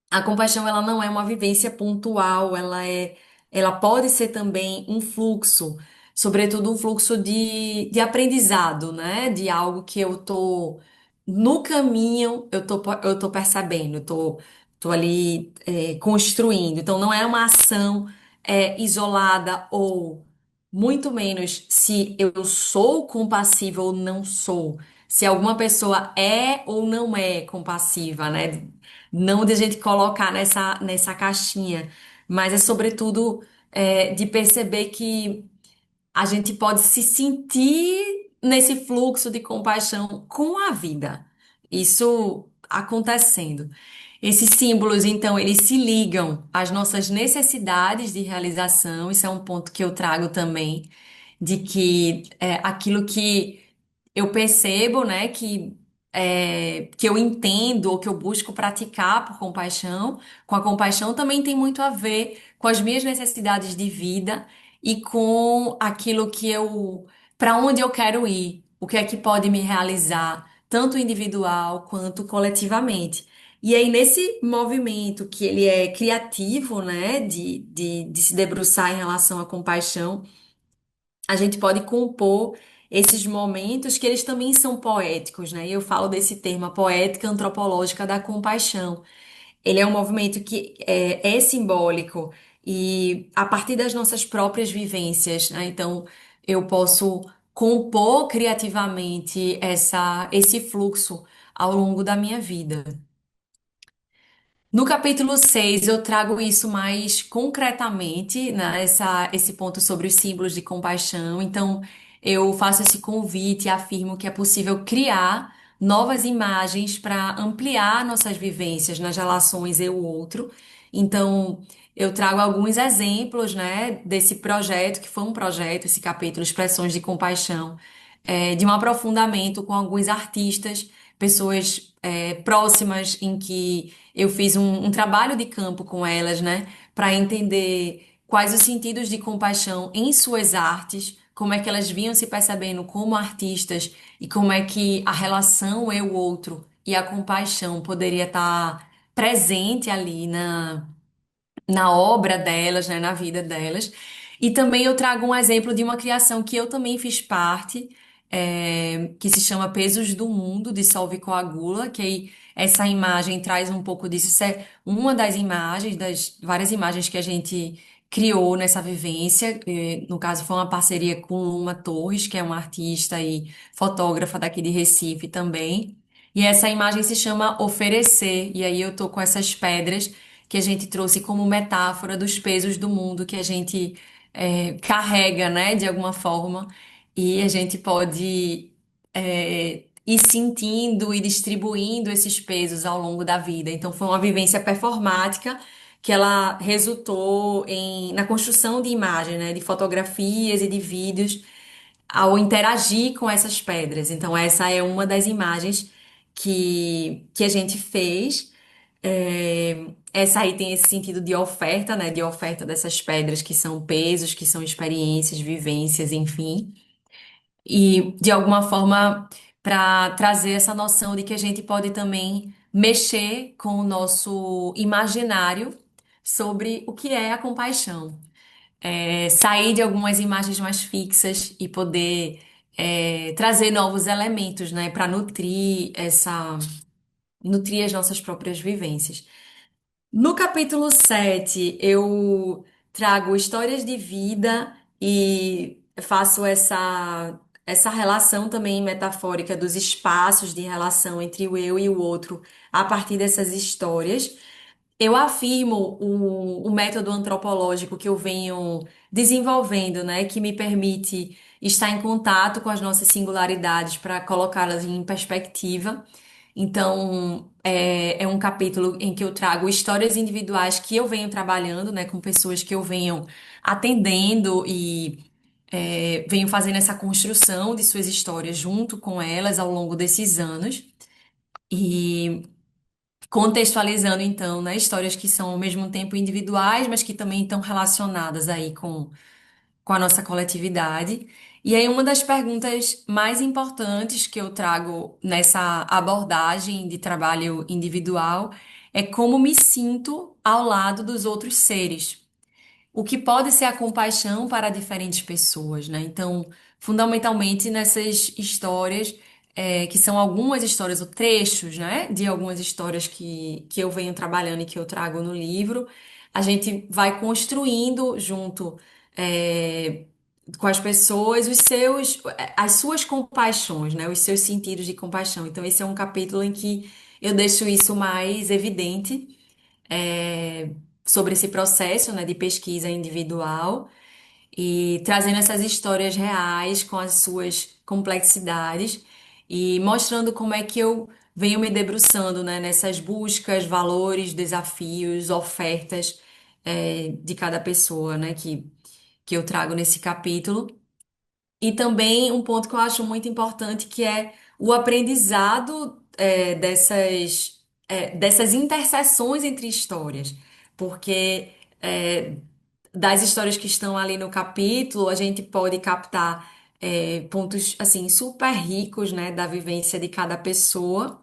a compaixão ela não é uma vivência pontual, ela pode ser também um fluxo, sobretudo um fluxo de aprendizado, né? De algo que eu tô no caminho, eu tô percebendo, tô ali construindo. Então não é uma ação isolada ou muito menos se eu sou compassiva ou não sou. Se alguma pessoa é ou não é compassiva, né? Não de a gente colocar nessa caixinha, mas é sobretudo de perceber que a gente pode se sentir nesse fluxo de compaixão com a vida. Isso acontecendo. Esses símbolos, então, eles se ligam às nossas necessidades de realização. Isso é um ponto que eu trago também, de que aquilo que eu percebo, né, que eu entendo ou que eu busco praticar por compaixão, com a compaixão também tem muito a ver com as minhas necessidades de vida e com aquilo para onde eu quero ir, o que é que pode me realizar, tanto individual quanto coletivamente. E aí, nesse movimento que ele é criativo, né, de se debruçar em relação à compaixão, a gente pode compor esses momentos que eles também são poéticos, né? E eu falo desse termo, a poética antropológica da compaixão. Ele é um movimento que é simbólico e a partir das nossas próprias vivências, né? Então, eu posso compor criativamente esse fluxo ao longo da minha vida. No capítulo 6 eu trago isso mais concretamente, né, esse ponto sobre os símbolos de compaixão. Então, eu faço esse convite e afirmo que é possível criar novas imagens para ampliar nossas vivências nas relações eu-outro. Então, eu trago alguns exemplos, né, desse projeto, que foi um projeto, esse capítulo, Expressões de Compaixão, de um aprofundamento com alguns artistas, pessoas, próximas em que eu fiz um trabalho de campo com elas, né, para entender quais os sentidos de compaixão em suas artes, como é que elas vinham se percebendo como artistas e como é que a relação eu-outro e a compaixão poderia estar presente ali na obra delas, né, na vida delas. E também eu trago um exemplo de uma criação que eu também fiz parte, que se chama Pesos do Mundo, de Solve Coagula, que aí essa imagem traz um pouco disso. Isso é uma das imagens, das várias imagens que a gente criou nessa vivência. No caso, foi uma parceria com Luma Torres, que é uma artista e fotógrafa daqui de Recife também. E essa imagem se chama Oferecer, e aí eu tô com essas pedras que a gente trouxe como metáfora dos pesos do mundo que a gente carrega, né, de alguma forma, e a gente pode ir sentindo e distribuindo esses pesos ao longo da vida. Então, foi uma vivência performática que ela resultou na construção de imagens, né, de fotografias e de vídeos ao interagir com essas pedras. Então, essa é uma das imagens que a gente fez. Essa aí tem esse sentido de oferta, né? De oferta dessas pedras que são pesos, que são experiências, vivências, enfim. E de alguma forma para trazer essa noção de que a gente pode também mexer com o nosso imaginário sobre o que é a compaixão. Sair de algumas imagens mais fixas e poder trazer novos elementos, né? Para nutrir as nossas próprias vivências. No capítulo 7 eu trago histórias de vida e faço essa relação também metafórica dos espaços de relação entre o eu e o outro a partir dessas histórias. Eu afirmo o método antropológico que eu venho desenvolvendo, né, que me permite estar em contato com as nossas singularidades para colocá-las em perspectiva. Então, é um capítulo em que eu trago histórias individuais que eu venho trabalhando, né, com pessoas que eu venho atendendo e venho fazendo essa construção de suas histórias junto com elas ao longo desses anos. E contextualizando, então, né, histórias que são ao mesmo tempo individuais, mas que também estão relacionadas aí com a nossa coletividade. E aí, uma das perguntas mais importantes que eu trago nessa abordagem de trabalho individual é como me sinto ao lado dos outros seres. O que pode ser a compaixão para diferentes pessoas, né? Então, fundamentalmente nessas histórias, que são algumas histórias ou trechos, né, de algumas histórias que eu venho trabalhando e que eu trago no livro, a gente vai construindo junto, é, com as pessoas as suas compaixões, né, os seus sentidos de compaixão. Então, esse é um capítulo em que eu deixo isso mais evidente é, sobre esse processo, né, de pesquisa individual e trazendo essas histórias reais com as suas complexidades e mostrando como é que eu venho me debruçando, né, nessas buscas, valores, desafios, ofertas, de cada pessoa, né, que eu trago nesse capítulo. E também um ponto que eu acho muito importante, que é o aprendizado dessas interseções entre histórias. Porque das histórias que estão ali no capítulo, a gente pode captar pontos assim super ricos, né, da vivência de cada pessoa,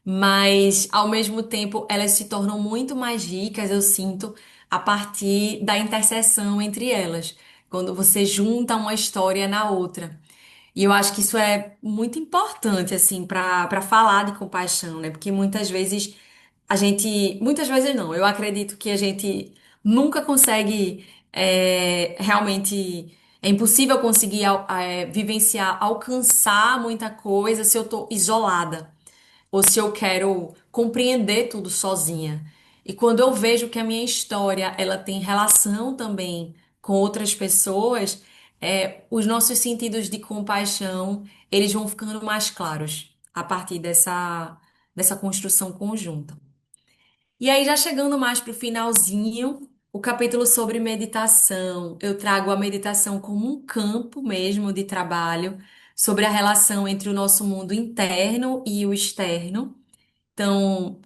mas ao mesmo tempo elas se tornam muito mais ricas, eu sinto, a partir da interseção entre elas, quando você junta uma história na outra. E eu acho que isso é muito importante, assim, para falar de compaixão, né? Porque muitas vezes não, eu acredito que a gente nunca consegue realmente, é impossível conseguir vivenciar, alcançar muita coisa se eu tô isolada ou se eu quero compreender tudo sozinha. E quando eu vejo que a minha história ela tem relação também com outras pessoas, os nossos sentidos de compaixão eles vão ficando mais claros a partir dessa construção conjunta. E aí, já chegando mais para o finalzinho, o capítulo sobre meditação, eu trago a meditação como um campo mesmo de trabalho sobre a relação entre o nosso mundo interno e o externo. Então,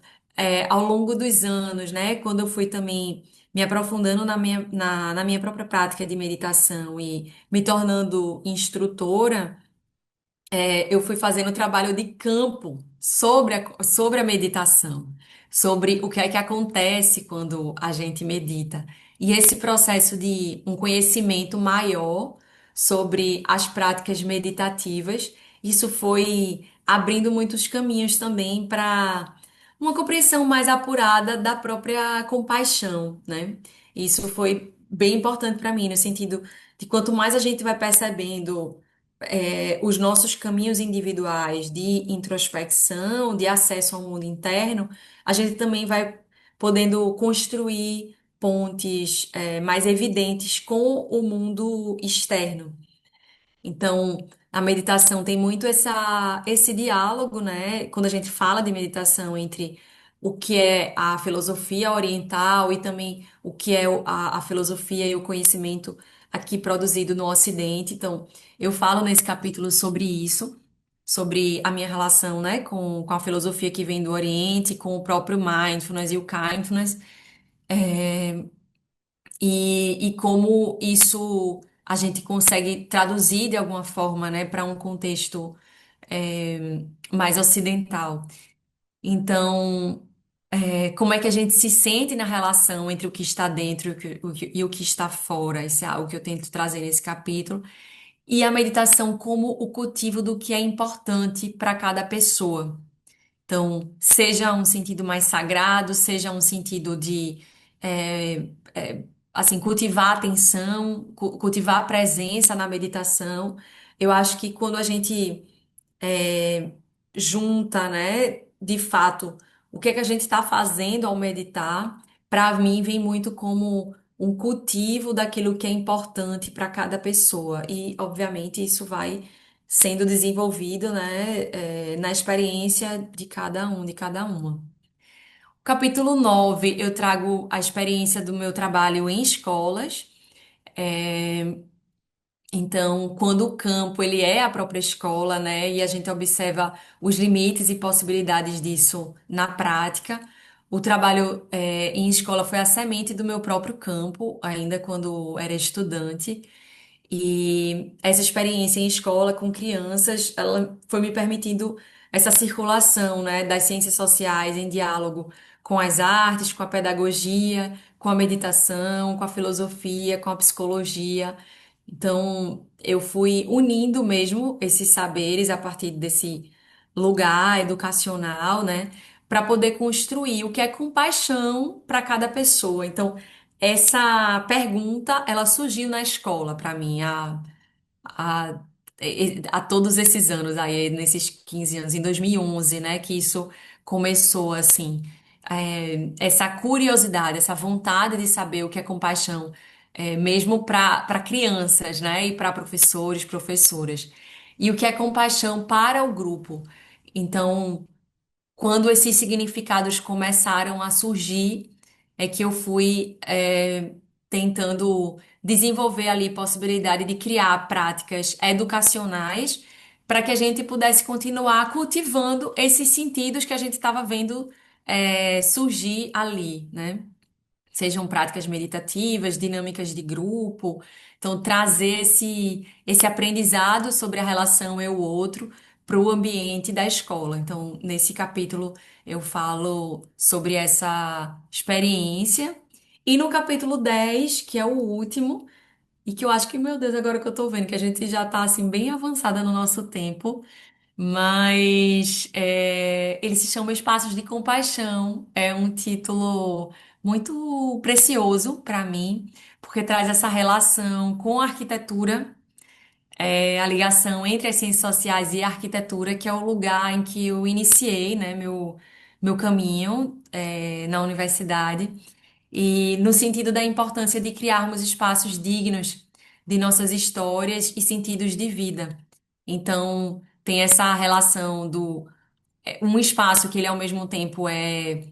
ao longo dos anos, né, quando eu fui também me aprofundando na minha própria prática de meditação e me tornando instrutora, eu fui fazendo trabalho de campo sobre a meditação, sobre o que é que acontece quando a gente medita. E esse processo de um conhecimento maior sobre as práticas meditativas, isso foi abrindo muitos caminhos também para uma compreensão mais apurada da própria compaixão, né? Isso foi bem importante para mim, no sentido de quanto mais a gente vai percebendo os nossos caminhos individuais de introspecção, de acesso ao mundo interno, a gente também vai podendo construir pontes, mais evidentes com o mundo externo. Então, a meditação tem muito esse diálogo, né? Quando a gente fala de meditação entre o que é a filosofia oriental e também o que é a filosofia e o conhecimento aqui produzido no Ocidente. Então, eu falo nesse capítulo sobre isso, sobre a minha relação, né, com a filosofia que vem do Oriente, com o próprio mindfulness e o kindness. E como isso a gente consegue traduzir de alguma forma, né, para um contexto mais ocidental. Então, como é que a gente se sente na relação entre o que está dentro e o que está fora? Isso é algo que eu tento trazer nesse capítulo. E a meditação como o cultivo do que é importante para cada pessoa. Então, seja um sentido mais sagrado, seja um sentido de assim, cultivar a atenção, cultivar a presença na meditação. Eu acho que quando a gente é, junta, né, de fato, o que é que a gente está fazendo ao meditar, para mim vem muito como um cultivo daquilo que é importante para cada pessoa. E, obviamente, isso vai sendo desenvolvido, né, na experiência de cada um, de cada uma. Capítulo 9 eu trago a experiência do meu trabalho em escolas. Então, quando o campo ele é a própria escola, né, e a gente observa os limites e possibilidades disso na prática, o trabalho em escola foi a semente do meu próprio campo, ainda quando era estudante. E essa experiência em escola com crianças, ela foi me permitindo essa circulação, né, das ciências sociais em diálogo com as artes, com a pedagogia, com a meditação, com a filosofia, com a psicologia. Então, eu fui unindo mesmo esses saberes a partir desse lugar educacional, né, para poder construir o que é compaixão para cada pessoa. Então, essa pergunta, ela surgiu na escola para mim há, há todos esses anos, aí, nesses 15 anos, em 2011, né, que isso começou assim, essa curiosidade, essa vontade de saber o que é compaixão, mesmo para crianças, né, e para professores, professoras, e o que é compaixão para o grupo. Então, quando esses significados começaram a surgir, é que eu fui, tentando desenvolver ali possibilidade de criar práticas educacionais para que a gente pudesse continuar cultivando esses sentidos que a gente estava vendo, surgir ali, né? Sejam práticas meditativas, dinâmicas de grupo. Então, trazer esse aprendizado sobre a relação eu-outro para o ambiente da escola. Então, nesse capítulo, eu falo sobre essa experiência. E no capítulo 10 que é o último, e que eu acho que, meu Deus, agora que eu tô vendo que a gente já tá assim bem avançada no nosso tempo, mas ele se chama Espaços de Compaixão. É um título muito precioso para mim, porque traz essa relação com a arquitetura, a ligação entre as ciências sociais e a arquitetura, que é o lugar em que eu iniciei, né, meu caminho, na universidade, e no sentido da importância de criarmos espaços dignos de nossas histórias e sentidos de vida. Então, tem essa relação do um espaço que ele ao mesmo tempo é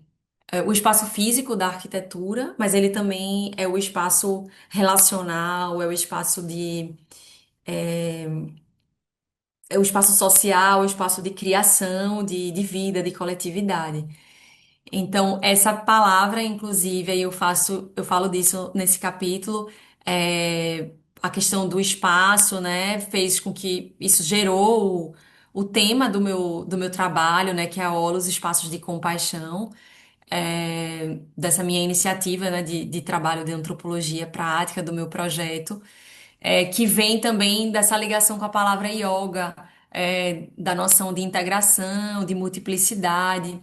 o espaço físico da arquitetura, mas ele também é o espaço relacional, é o espaço é o espaço social, o espaço de criação, de vida, de coletividade. Então, essa palavra, inclusive, aí eu falo disso nesse capítulo, a questão do espaço, né, fez com que isso gerou o tema do meu trabalho, né, que é a Olos Espaços de Compaixão, dessa minha iniciativa, né, de trabalho de antropologia prática do meu projeto, que vem também dessa ligação com a palavra yoga, da noção de integração, de multiplicidade.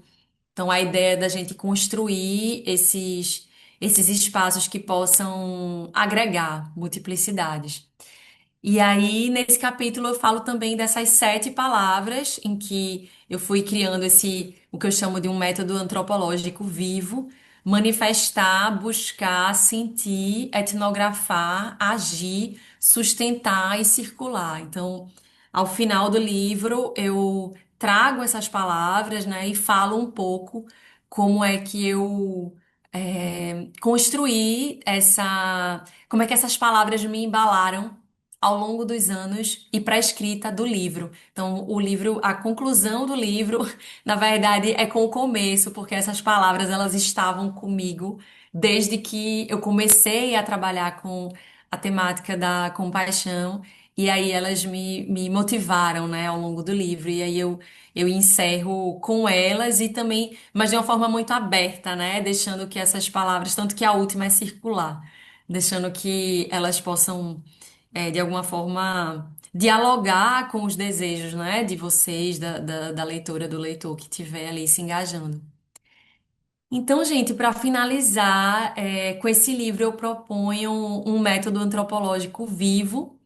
Então, a ideia da gente construir esses espaços que possam agregar multiplicidades. E aí, nesse capítulo, eu falo também dessas 7 palavras em que eu fui criando o que eu chamo de um método antropológico vivo, manifestar, buscar, sentir, etnografar, agir, sustentar e circular. Então, ao final do livro, eu trago essas palavras, né, e falo um pouco como é que eu construí como é que essas palavras me embalaram ao longo dos anos e para a escrita do livro. Então, o livro, a conclusão do livro, na verdade, é com o começo, porque essas palavras elas estavam comigo desde que eu comecei a trabalhar com a temática da compaixão. E aí elas me motivaram, né, ao longo do livro. E aí eu encerro com elas e também, mas de uma forma muito aberta, né, deixando que essas palavras, tanto que a última é circular, deixando que elas possam de alguma forma, dialogar com os desejos, né, de vocês, da leitora, do leitor que estiver ali se engajando. Então, gente, para finalizar, com esse livro eu proponho um método antropológico vivo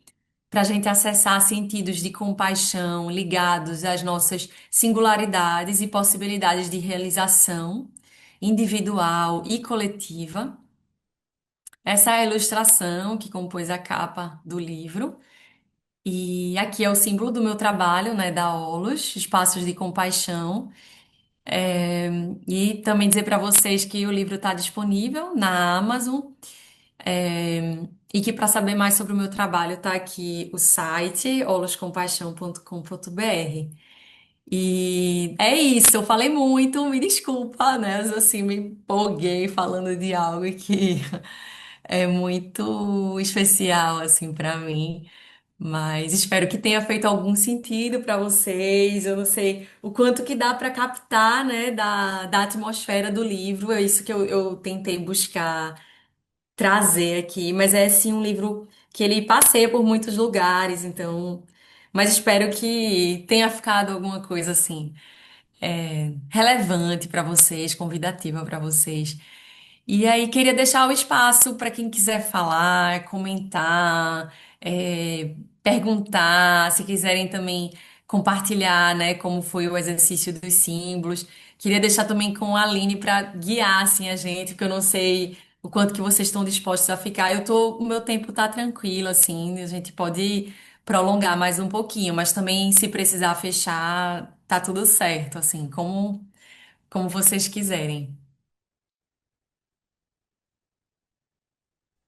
para a gente acessar sentidos de compaixão ligados às nossas singularidades e possibilidades de realização individual e coletiva. Essa é a ilustração que compôs a capa do livro. E aqui é o símbolo do meu trabalho, né, da Olus, Espaços de Compaixão. É, e também dizer para vocês que o livro está disponível na Amazon. E que para saber mais sobre o meu trabalho está aqui o site oluscompaixão.com.br. E é isso, eu falei muito, me desculpa, né? Mas, assim, me empolguei falando de algo que é muito especial assim para mim. Mas espero que tenha feito algum sentido para vocês. Eu não sei o quanto que dá para captar, né, da atmosfera do livro. É isso que eu tentei buscar trazer aqui. Mas é sim um livro que ele passeia por muitos lugares, então. Mas espero que tenha ficado alguma coisa assim relevante para vocês, convidativa para vocês. E aí, queria deixar o espaço para quem quiser falar, comentar, perguntar, se quiserem também compartilhar, né, como foi o exercício dos símbolos. Queria deixar também com a Aline para guiar, assim, a gente, porque eu não sei o quanto que vocês estão dispostos a ficar. O meu tempo tá tranquilo, assim, a gente pode prolongar mais um pouquinho, mas também se precisar fechar, tá tudo certo, assim, como vocês quiserem.